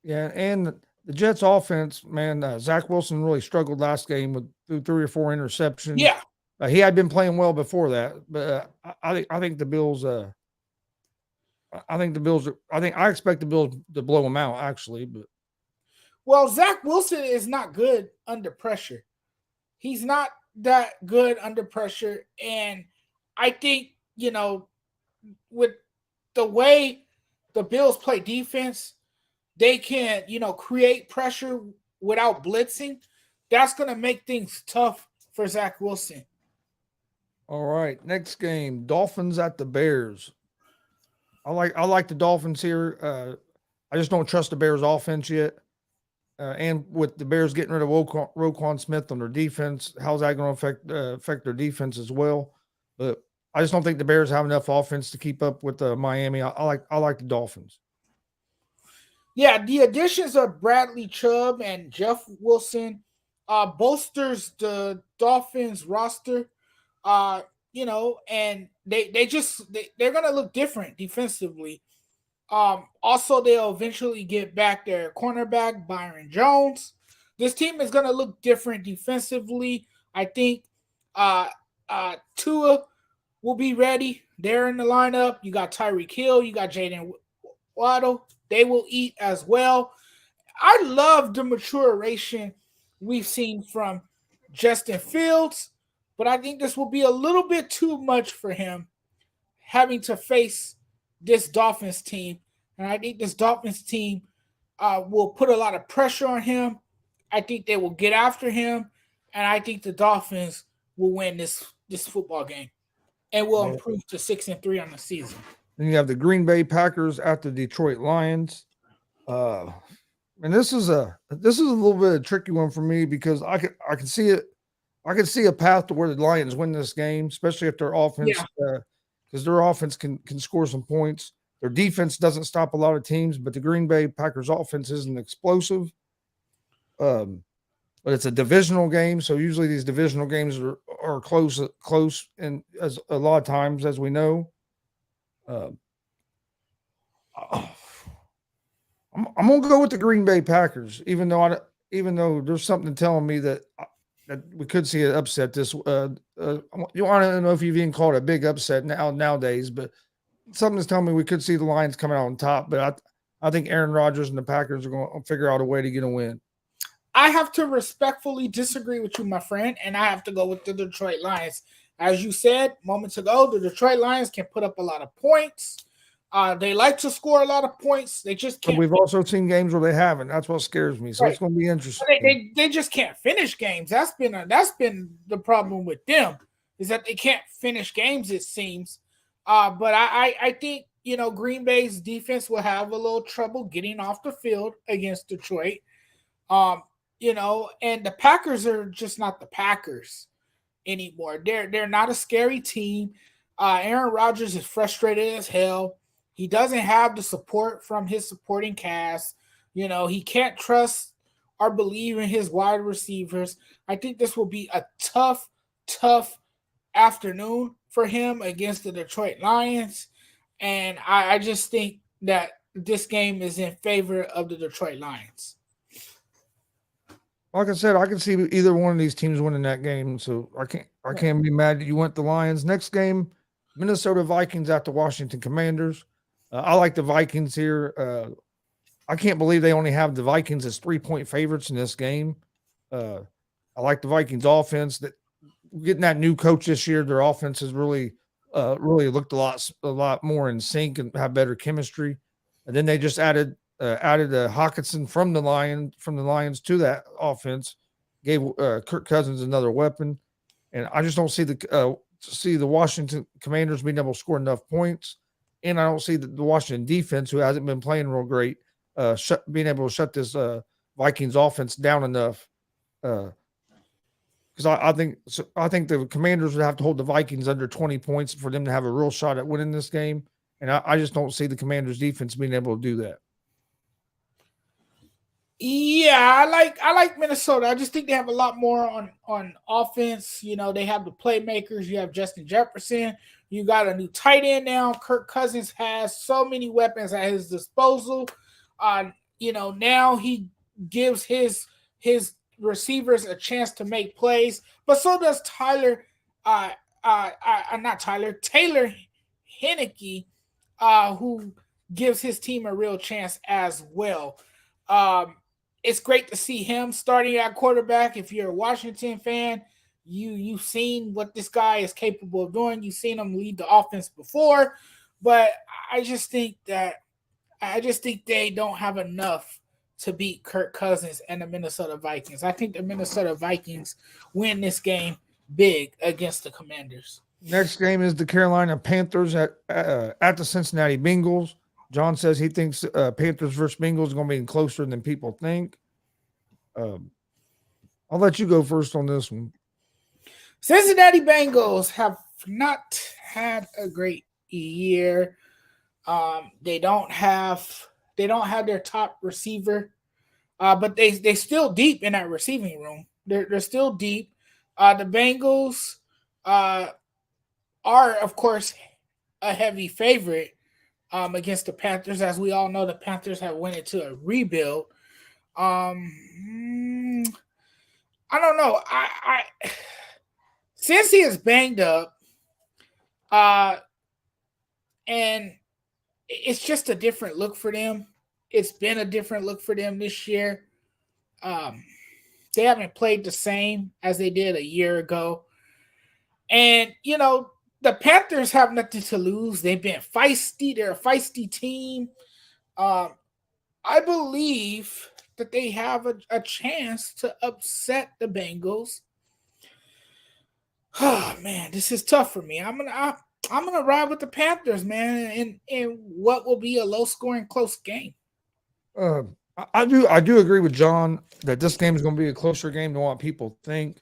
Yeah, and the Jets offense, man, Zach Wilson really struggled last game with 3 or 4 interceptions. Yeah. He had been playing well before that, but I think the Bills. I expect the Bills to blow them out, actually. But Zach Wilson is not good under pressure. He's not that good under pressure, and I think with the way the Bills play defense, they can create pressure without blitzing. That's going to make things tough for Zach Wilson. All right, next game, Dolphins at the Bears. I like the Dolphins here. I just don't trust the Bears offense yet. And with the Bears getting rid of Roquan Smith on their defense, how's that going to affect their defense as well? But I just don't think the Bears have enough offense to keep up with Miami. I like the Dolphins. Yeah, the additions of Bradley Chubb and Jeff Wilson bolsters the Dolphins roster. And they're gonna look different defensively. Also, they'll eventually get back their cornerback Byron Jones. This team is gonna look different defensively. I think Tua will be ready. They're in the lineup. You got Tyreek Hill. You got Jaden Waddle. They will eat as well. I love the maturation we've seen from Justin Fields, but I think this will be a little bit too much for him having to face this Dolphins team. And I think this Dolphins team will put a lot of pressure on him. I think they will get after him. And I think the Dolphins will win this football game and will improve to 6-3 on the season. Then you have the Green Bay Packers at the Detroit Lions. And this is a little bit of a tricky one for me because I can see it. I can see a path to where the Lions win this game, especially if their offense, because their offense can score some points. Their defense doesn't stop a lot of teams, but the Green Bay Packers offense isn't explosive. But it's a divisional game, so usually these divisional games are close, and as a lot of times, as we know. I'm gonna go with the Green Bay Packers, even though there's something telling me that we could see an upset. This you want to know if you've even called it a big upset nowadays, but something's telling me we could see the Lions coming out on top. But I think Aaron Rodgers and the Packers are going to figure out a way to get a win. I have to respectfully disagree with you, my friend, and I have to go with the Detroit Lions. As you said moments ago, the Detroit Lions can put up a lot of points. They like to score a lot of points. They just can't. But we've also seen games where they haven't. That's what scares me. So It's going to be interesting. They just can't finish games. That's been the problem with them, is that they can't finish games, it seems. But I think Green Bay's defense will have a little trouble getting off the field against Detroit. and the Packers are just not the Packers anymore. They're not a scary team. Aaron Rodgers is frustrated as hell. He doesn't have the support from his supporting cast. He can't trust or believe in his wide receivers. I think this will be a tough afternoon for him against the Detroit Lions. And I just think that this game is in favor of the Detroit Lions. Like I said, I can see either one of these teams winning that game, so I can't be mad that you went the Lions. Next game, Minnesota Vikings at the Washington Commanders. I like the Vikings here. I can't believe they only have the Vikings as 3-point favorites in this game. I like the Vikings offense. That getting that new coach this year, their offense has really looked a lot more in sync and have better chemistry. And then they just added Hawkinson from the Lions to that offense, gave Kirk Cousins another weapon, and I just don't see the Washington Commanders being able to score enough points, and I don't see the Washington defense, who hasn't been playing real great, being able to shut this Vikings offense down enough. Because I think the Commanders would have to hold the Vikings under 20 points for them to have a real shot at winning this game, and I just don't see the Commanders defense being able to do that. Yeah, I like Minnesota. I just think they have a lot more on offense. They have the playmakers. You have Justin Jefferson. You got a new tight end now. Kirk Cousins has so many weapons at his disposal. Now he gives his receivers a chance to make plays, but so does Taylor Heineke, who gives his team a real chance as well. It's great to see him starting at quarterback. If you're a Washington fan, you've seen what this guy is capable of doing. You've seen him lead the offense before, but I just think they don't have enough to beat Kirk Cousins and the Minnesota Vikings. I think the Minnesota Vikings win this game big against the Commanders. Next game is the Carolina Panthers at the Cincinnati Bengals. John says he thinks Panthers versus Bengals is going to be closer than people think. I'll let you go first on this one. Cincinnati Bengals have not had a great year. They don't have their top receiver, but they still deep in that receiving room. They're still deep. The Bengals are, of course, a heavy favorite against the Panthers. As we all know, the Panthers have went into a rebuild. I don't know. Since he is banged up, and it's just a different look for them. It's been a different look for them this year. They haven't played the same as they did a year ago. And, the Panthers have nothing to lose. They've been feisty. They're a feisty team. I believe that they have a chance to upset the Bengals. Oh, man, this is tough for me. I'm gonna ride with the Panthers, man, in what will be a low-scoring, close game. I do agree with John that this game is going to be a closer game than what people think.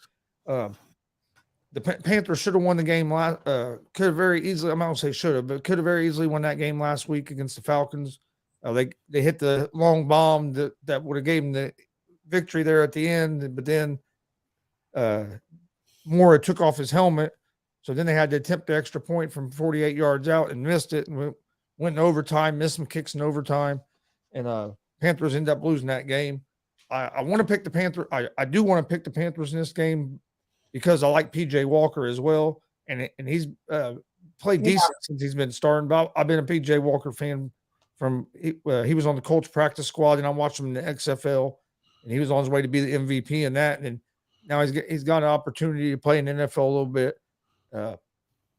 The Panthers should have won the game last. Could have very easily. I'm not going to say should have, but could have very easily won that game last week against the Falcons. They hit the long bomb that would have gave them the victory there at the end, but then Moore took off his helmet, so then they had to attempt the extra point from 48 yards out and missed it, and went in overtime, missed some kicks in overtime, and Panthers ended up losing that game. I want to pick the Panthers. I do want to pick the Panthers in this game because I like PJ Walker as well, and he's played decent since he's been starting. But I've been a PJ Walker fan from he was on the Colts practice squad, and I watched him in the XFL, and he was on his way to be the MVP in that, and now he's got an opportunity to play in the NFL a little bit.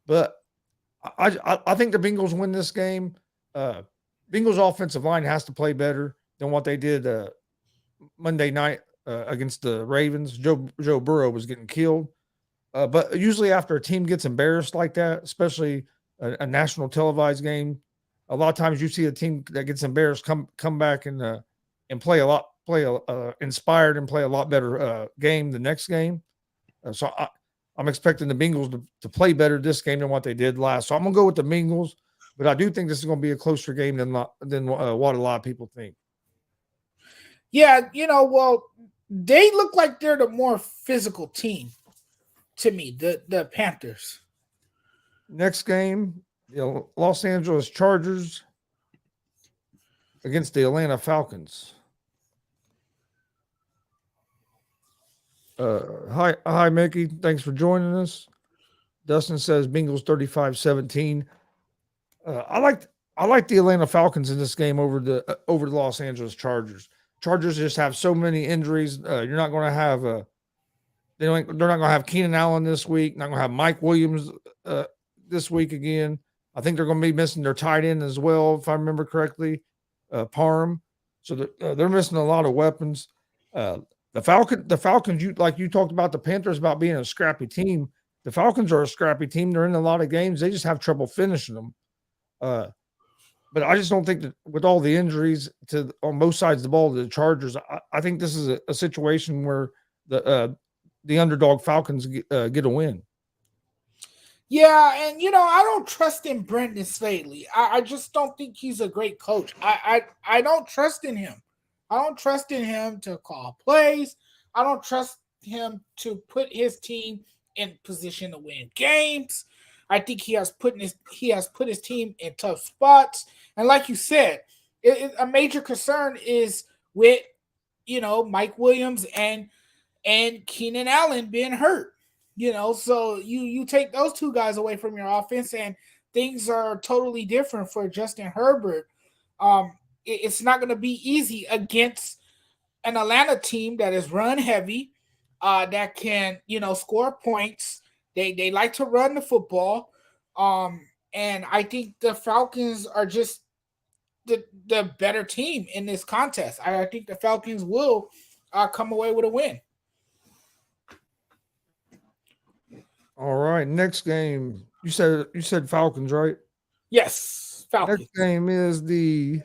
But I think the Bengals win this game. Bengals offensive line has to play better than what they did Monday night against the Ravens. Joe Burrow was getting killed. But usually after a team gets embarrassed like that, especially a national televised game, a lot of times you see a team that gets embarrassed come back and play a lot play inspired and play a lot better game the next game. So I'm expecting the Bengals to play better this game than what they did last. So I'm gonna go with the Bengals, but I do think this is gonna be a closer game than what a lot of people think. Yeah, well, they look like they're the more physical team to me, the Panthers. Next game, Los Angeles Chargers against the Atlanta Falcons. Hi, Mickey. Thanks for joining us. Dustin says Bengals 35-17. I like the Atlanta Falcons in this game over the Los Angeles Chargers. Chargers just have so many injuries. You're not going to have they're not going to have Keenan Allen this week. Not going to have Mike Williams this week again. I think they're going to be missing their tight end as well, if I remember correctly, Parham. So they're missing a lot of weapons. The Falcons, you talked about the Panthers about being a scrappy team. The Falcons are a scrappy team. They're in a lot of games. They just have trouble finishing them. But I just don't think that with all the injuries on both sides of the ball to the Chargers, I think this is a situation where the underdog Falcons get a win. Yeah, and I don't trust in Brendan Staley. I just don't think he's a great coach. I don't trust in him. I don't trust in him to call plays. I don't trust him to put his team in position to win games. I think he has put his team in tough spots. And like you said, a major concern is with Mike Williams and Keenan Allen being hurt. So you take those two guys away from your offense, and things are totally different for Justin Herbert. It's not going to be easy against an Atlanta team that is run heavy, that can score points. They like to run the football, and I think the Falcons are just the better team in this contest. I think the Falcons will come away with a win. All right, next game. You said Falcons, right? Yes, Falcons. Next game is the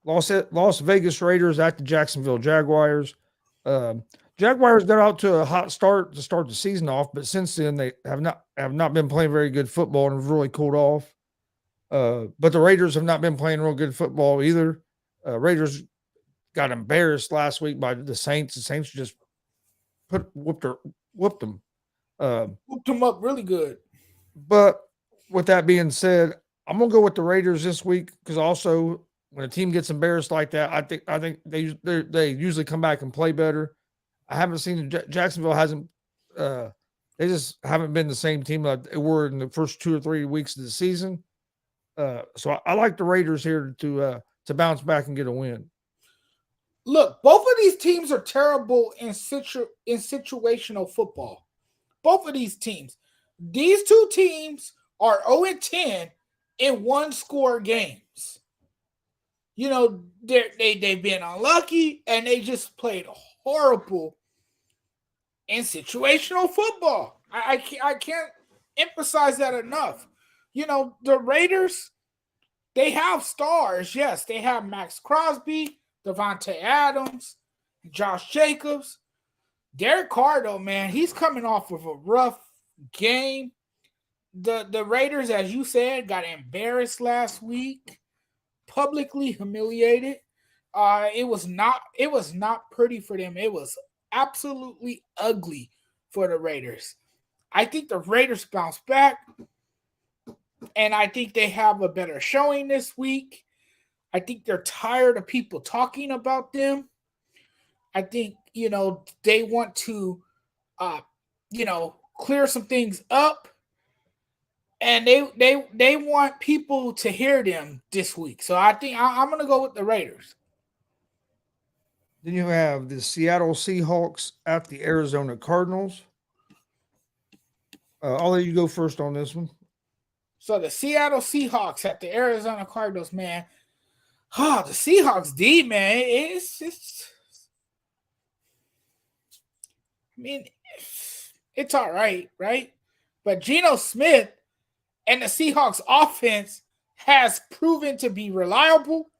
Las Vegas Raiders at the Jacksonville Jaguars. Jaguars got out to a hot start to start the season off, but since then they have not been playing very good football and have really cooled off. But the Raiders have not been playing real good football either. Raiders got embarrassed last week by the Saints. The Saints just whooped them. Whooped them up really good. But with that being said, I'm gonna go with the Raiders this week because also when a team gets embarrassed like that, I think they usually come back and play better. I haven't seen Jacksonville hasn't. They just haven't been the same team like they were in the first 2 or 3 weeks of the season. So I like the Raiders here to bounce back and get a win. Look, both of these teams are terrible in situational football. Both of these teams. These two teams are 0-10 in one-score games. They've been unlucky, and they just played horrible in situational football. I can't emphasize that enough. The Raiders, they have stars. Yes, they have Max Crosby, Devontae Adams, Josh Jacobs. Derek Carr, though, man, he's coming off of a rough game. The Raiders, as you said, got embarrassed last week, publicly humiliated. It was not pretty for them. It was absolutely ugly for the Raiders. I think the Raiders bounce back, and I think they have a better showing this week. I think they're tired of people talking about them. I think, they want to, clear some things up, and they want people to hear them this week. So I think I'm going to go with the Raiders. Then you have the Seattle Seahawks at the Arizona Cardinals. I'll let you go first on this one. So the Seattle Seahawks at the Arizona Cardinals, man. Oh, the Seahawks D, man. It's all right? But Geno Smith and the Seahawks offense has proven to be reliable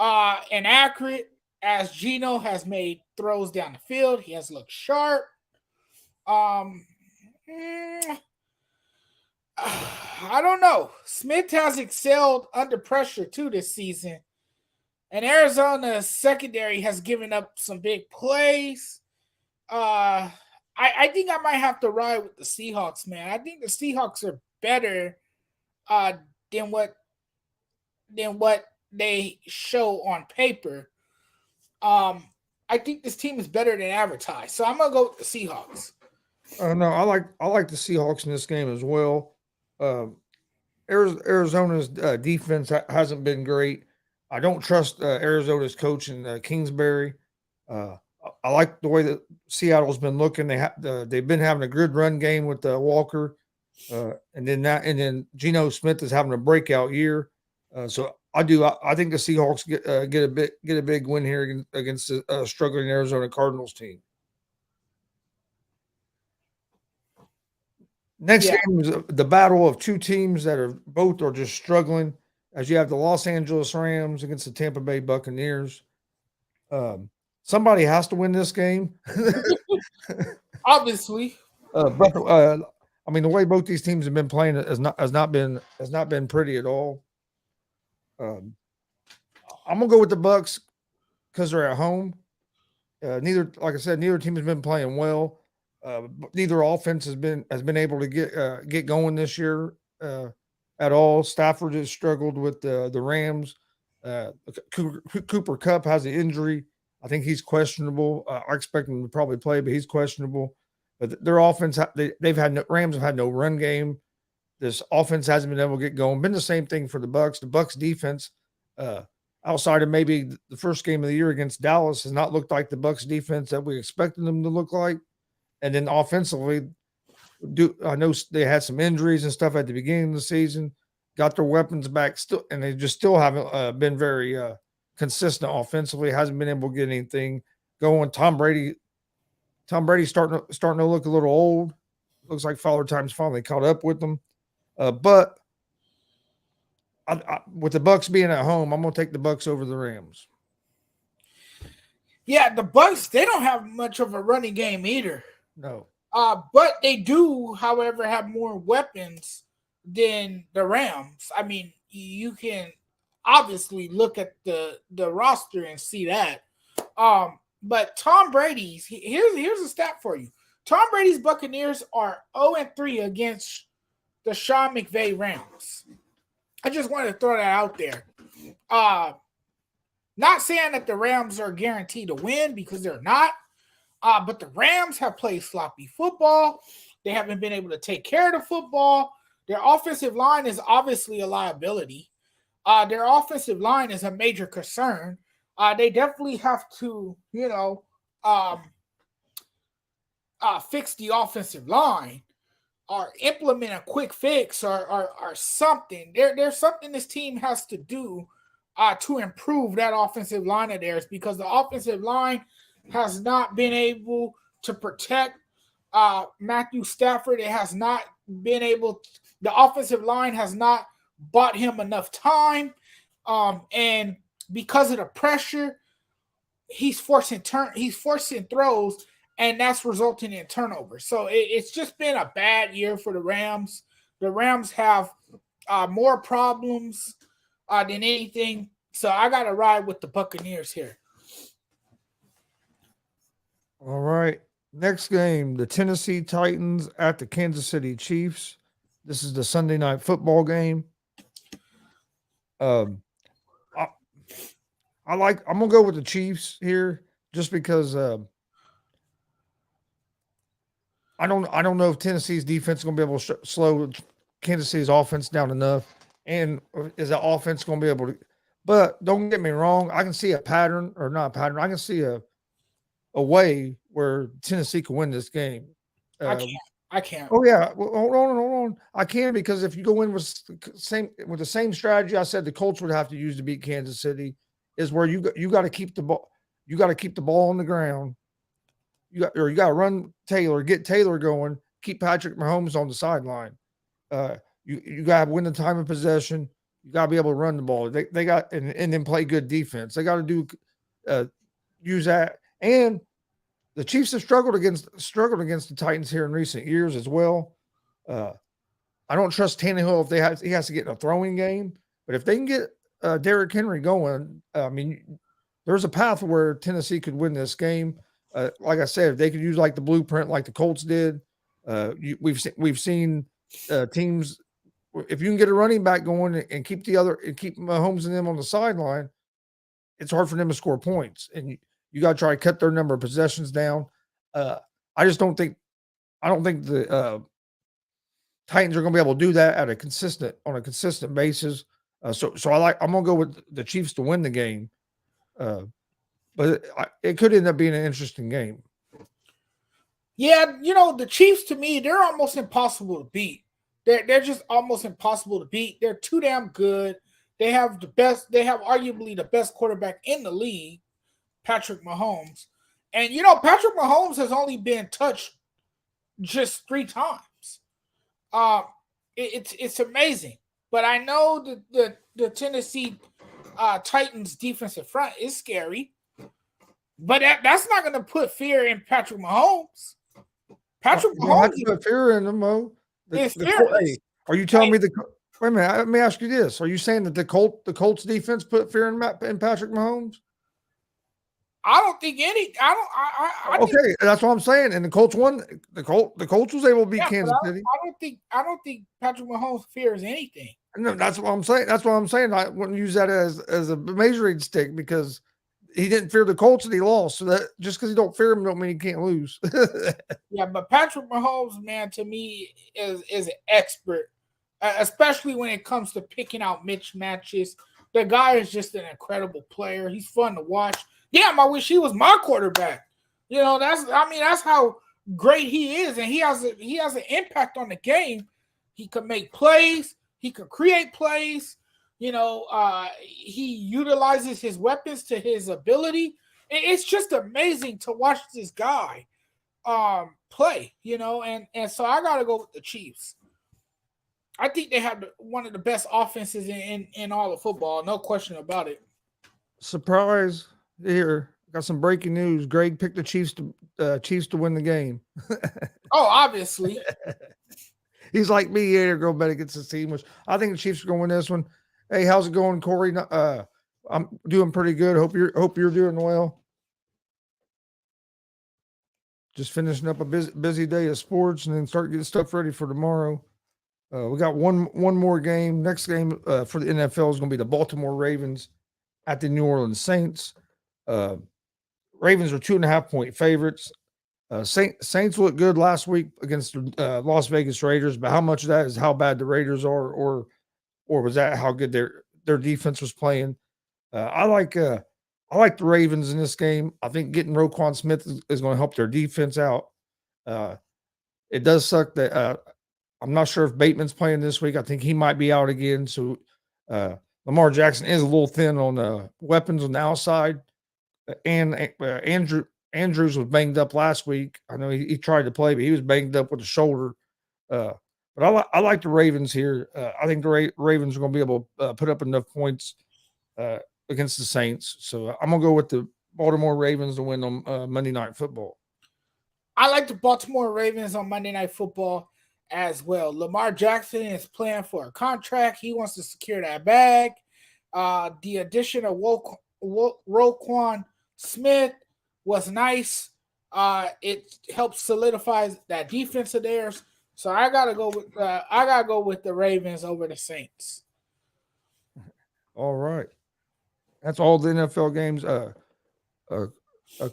and accurate as Gino has made throws down the field. He has looked sharp. I don't know. Smith has excelled under pressure too this season. And Arizona's secondary has given up some big plays. I think I might have to ride with the Seahawks, man. I think the Seahawks are better than what they show on paper. I think this team is better than advertised. So I'm gonna go with the Seahawks. No, I like the Seahawks in this game as well. Arizona's defense hasn't been great. I don't trust Arizona's coach in Kingsbury. I like the way that Seattle's been looking. They've been having a good run game with Walker, and then Geno Smith is having a breakout year. So I think the Seahawks get a big win here against the struggling Arizona Cardinals team. Next game is the battle of two teams that are just struggling. As you have the Los Angeles Rams against the Tampa Bay Buccaneers. Somebody has to win this game. Obviously. But I mean, the way both these teams have been playing has not been pretty at all. I'm gonna go with the Bucs because they're at home. Like I said, neither team has been playing well. Neither offense has been able to get going this year at all. Stafford has struggled with the Rams. Cooper Kupp has an injury. I think he's questionable. I expect him to probably play, but he's questionable. But their offense, Rams have had no run game. This offense hasn't been able to get going. Been the same thing for the Bucs. The Bucs defense, outside of maybe the first game of the year against Dallas, has not looked like the Bucs defense that we expected them to look like. And then offensively, I know they had some injuries and stuff at the beginning of the season, got their weapons back still, and they just still haven't been very consistent offensively. Hasn't been able to get anything going. Tom Brady's starting to look a little old. Looks like Father Time's finally caught up with them. But with the Bucs being at home, I'm going to take the Bucs over the Rams. Yeah, the Bucs, they don't have much of a running game either. No. But they do, however, have more weapons than the Rams. I mean, you can obviously look at the roster and see that. But Tom Brady's, here's a stat for you. Tom Brady's Buccaneers are 0-3 against the Sean McVay Rams. I just wanted to throw that out there. Not saying that the Rams are guaranteed to win because they're not. But the Rams have played sloppy football. They haven't been able to take care of the football. Their offensive line is obviously a liability. Their offensive line is a major concern. They definitely have to, fix the offensive line or implement a quick fix or something. There's something this team has to do to improve that offensive line of theirs, because the offensive line has not been able to protect Matthew Stafford. It has not been able – the offensive line has not bought him enough time. And because of the pressure, he's forcing throws, and that's resulting in turnovers. So it's just been a bad year for the Rams. The Rams have more problems than anything. So I got to ride with the Buccaneers here. All right. Next game, the Tennessee Titans at the Kansas City Chiefs. This is the Sunday night football game. I'm gonna go with the Chiefs here just because I don't know if Tennessee's defense is gonna be able to slow Kansas City's offense down enough, and is the offense gonna be able to? But don't get me wrong, I can see a pattern, or not a pattern. I can see a way where Tennessee can win this game. I can't. Oh yeah, well, hold on. I can, because if you go in with the same strategy I said the Colts would have to use to beat Kansas City, is where you got to keep the ball. You got to keep the ball on the ground. You got to run Taylor, get Taylor going, keep Patrick Mahomes on the sideline. You got to win the time of possession. You got to be able to run the ball. They got and then play good defense. They got to do use that. And the Chiefs have struggled against the Titans here in recent years as well. I don't trust Tannehill if he has to get in a throwing game, but if they can get Derrick Henry going, I mean, there's a path where Tennessee could win this game. Like I said, if they could use like the blueprint, like the Colts did, we've seen teams. If you can get a running back going and keep Mahomes and them on the sideline, it's hard for them to score points, and you got to try to cut their number of possessions down. I don't think the Titans are going to be able to do that on a consistent basis. So I'm going to go with the Chiefs to win the game. But it could end up being an interesting game. Yeah, the Chiefs, to me, they're almost impossible to beat. They're just almost impossible to beat. They're too damn good. They have arguably the best quarterback in the league, Patrick Mahomes. And Patrick Mahomes has only been touched just 3 times. It's amazing. But I know the Tennessee Titans defensive front is scary. But that's not going to put fear in Patrick Mahomes. Patrick Mahomes is put fear in him, Mo. Are you telling me wait a minute? Let me ask you this: are you saying that the Colts defense put fear in Patrick Mahomes? I don't think any. Okay, that's what I'm saying. And the Colts won. The Colts was able to beat Kansas City. I don't think Patrick Mahomes fears anything. No, that's what I'm saying. I wouldn't use that as a measuring stick because he didn't fear the Colts and he lost. So that just because he don't fear him don't mean he can't lose. Yeah, but Patrick Mahomes, man, to me is an expert, especially when it comes to picking out mismatches. The guy is just an incredible player. He's fun to watch. Damn, I wish he was my quarterback. That's how great he is, and he has an impact on the game. He could make plays. He could create plays. He utilizes his weapons to his ability. It's just amazing to watch this guy play, and so I got to go with the Chiefs. I think they have one of the best offenses in all of football, no question about it. Surprise here. Got some breaking news. Greg picked the Chiefs to win the game. Oh, obviously. He's like me, yeah, go bet against the team, which I think the Chiefs are going to win this one. Hey, how's it going, Corey? I'm doing pretty good. Hope you're doing well. Just finishing up a busy day of sports and then start getting stuff ready for tomorrow. We got one more game. Next game for the NFL is going to be the Baltimore Ravens at the New Orleans Saints. Ravens are 2.5-point favorites. Saints looked good last week against the Las Vegas Raiders, but how much of that is how bad the Raiders are, or was that how good their defense was playing? I like the Ravens in this game. I think getting Roquan Smith is going to help their defense out. It does suck that I'm not sure if Bateman's playing this week. I think he might be out again. So Lamar Jackson is a little thin on weapons on the outside. And Andrews was banged up last week. I know he tried to play, but he was banged up with the shoulder. But I like the Ravens here. I think the Ravens are going to be able to put up enough points against the Saints. So I'm going to go with the Baltimore Ravens to win on Monday Night Football. I like the Baltimore Ravens on Monday Night Football as well. Lamar Jackson is playing for a contract. He wants to secure that bag. The addition of Roquan Smith was nice. It helps solidify that defense of theirs. So I gotta go with the Ravens over the Saints. All right, that's all the NFL games.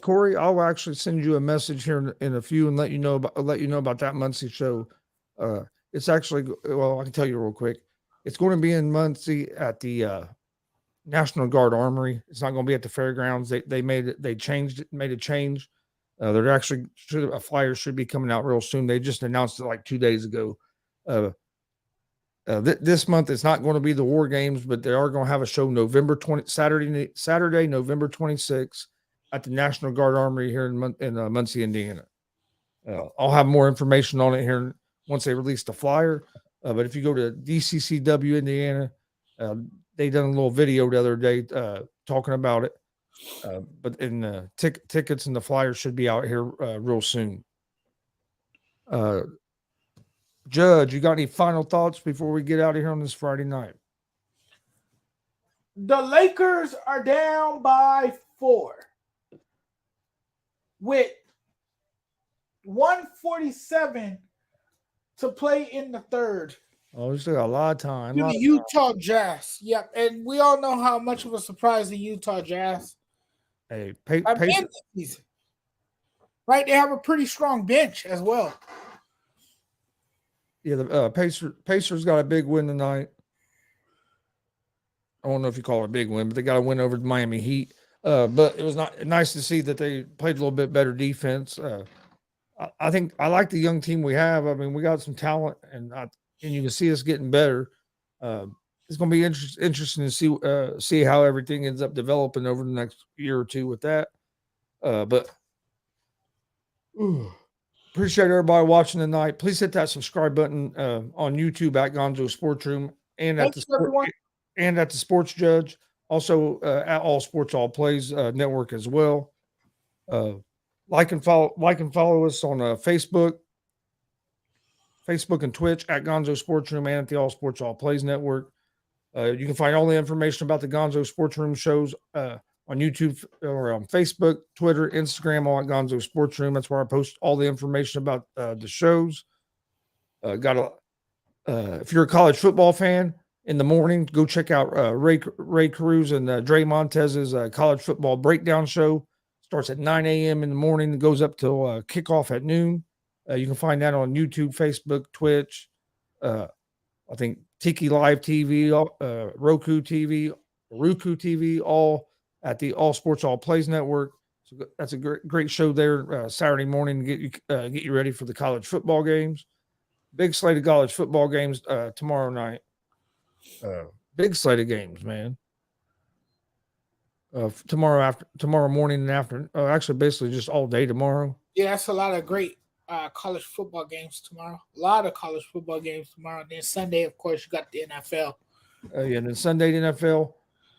Corey, I'll actually send you a message here in a few and let you know about that Muncie show. It's actually, well, I can tell you real quick. It's going to be in Muncie at the National Guard Armory. It's not going to be at the fairgrounds. They made a change. They're actually a flyer should be coming out real soon. They just announced it like 2 days ago. This month it's not going to be the War Games, but they are going to have a show Saturday, November 26th at the National Guard Armory here in Muncie, Indiana. I'll have more information on it here once they release the flyer. But if you go to DCCW Indiana, they done a little video the other day talking about it. But in the tickets and the flyers should be out here real soon. Judge, you got any final thoughts before we get out of here on this Friday night? The Lakers are down by 4 with 1:47 to play in the third. Oh, we still got a lot of time. The Utah Jazz. Yep. And we all know how much of a surprise the Utah Jazz. Hey, season. Right? They have a pretty strong bench as well. Yeah, the Pacers got a big win tonight. I don't know if you call it a big win, but they got a win over the Miami Heat. But it was nice to see that they played a little bit better defense. I think I like the young team we have. I mean, we got some talent, and you can see us getting better. It's going to be interesting to see how everything ends up developing over the next year or two with that. But appreciate everybody watching tonight. Please hit that subscribe button on YouTube at Gonzo Sports Room and at the Sports Judge. Also at All Sports All Plays network as well. Like and follow us on Facebook and Twitch at Gonzo Sports Room and at the All Sports All Plays network. You can find all the information about the Gonzo Sports Room shows on YouTube or on Facebook, Twitter, Instagram, all at Gonzo Sports Room. That's where I post all the information about the shows. If you're a college football fan, in the morning, go check out Ray Cruz and Dre Montez's college football breakdown show. Starts at 9 a.m. in the morning and goes up till kickoff at noon. You can find that on YouTube, Facebook, Twitch. I think Tiki Live TV, Roku TV, all at the All Sports All Plays network. So that's a great show there Saturday morning to get you ready for the college football games. Big slate of college football games tomorrow night. Big slate of games, man. Tomorrow morning and afternoon. Actually, basically just all day tomorrow. Yeah, that's a lot of great college football games tomorrow. A lot of college football games tomorrow. And then Sunday, of course, you got the NFL. Yeah, and then Sunday the NFL.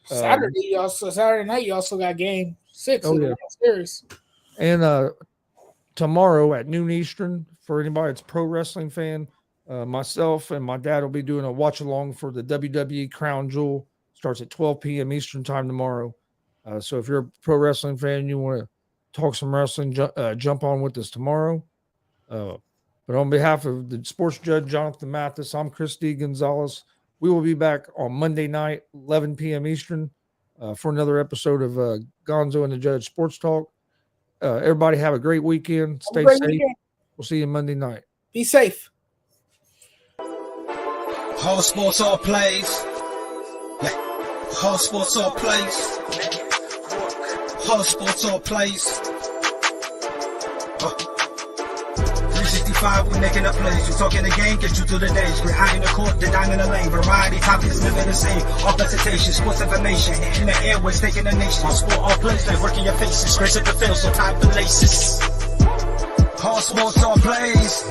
Saturday night, you also got game 6 of the World Series. And tomorrow at noon Eastern, for anybody that's a pro wrestling fan, myself and my dad will be doing a watch along for the WWE Crown Jewel. Starts at 12 p.m. Eastern time tomorrow. So if you're a pro wrestling fan, you want to talk some wrestling, jump on with us tomorrow. But on behalf of the sports judge, Jonathan Mathis, I'm Chris D. Gonzalez. We will be back on Monday night, 11 p.m. Eastern, for another episode of Gonzo and the Judge Sports Talk. Everybody have a great weekend. Stay safe. Weekend. We'll see you Monday night. Be safe. All sports, all plays. Yeah. All sports, all plays. All sports, all plays. 365, we making up plays. We talking the game, get you through the days. We're high in the court, the dime in the lane. Variety topics, living the same. All presentation, sports information. Hitting the airways, taking the nation. All sport, all plays, they working your faces. Grace at the field, so tie the laces. All sports, all plays.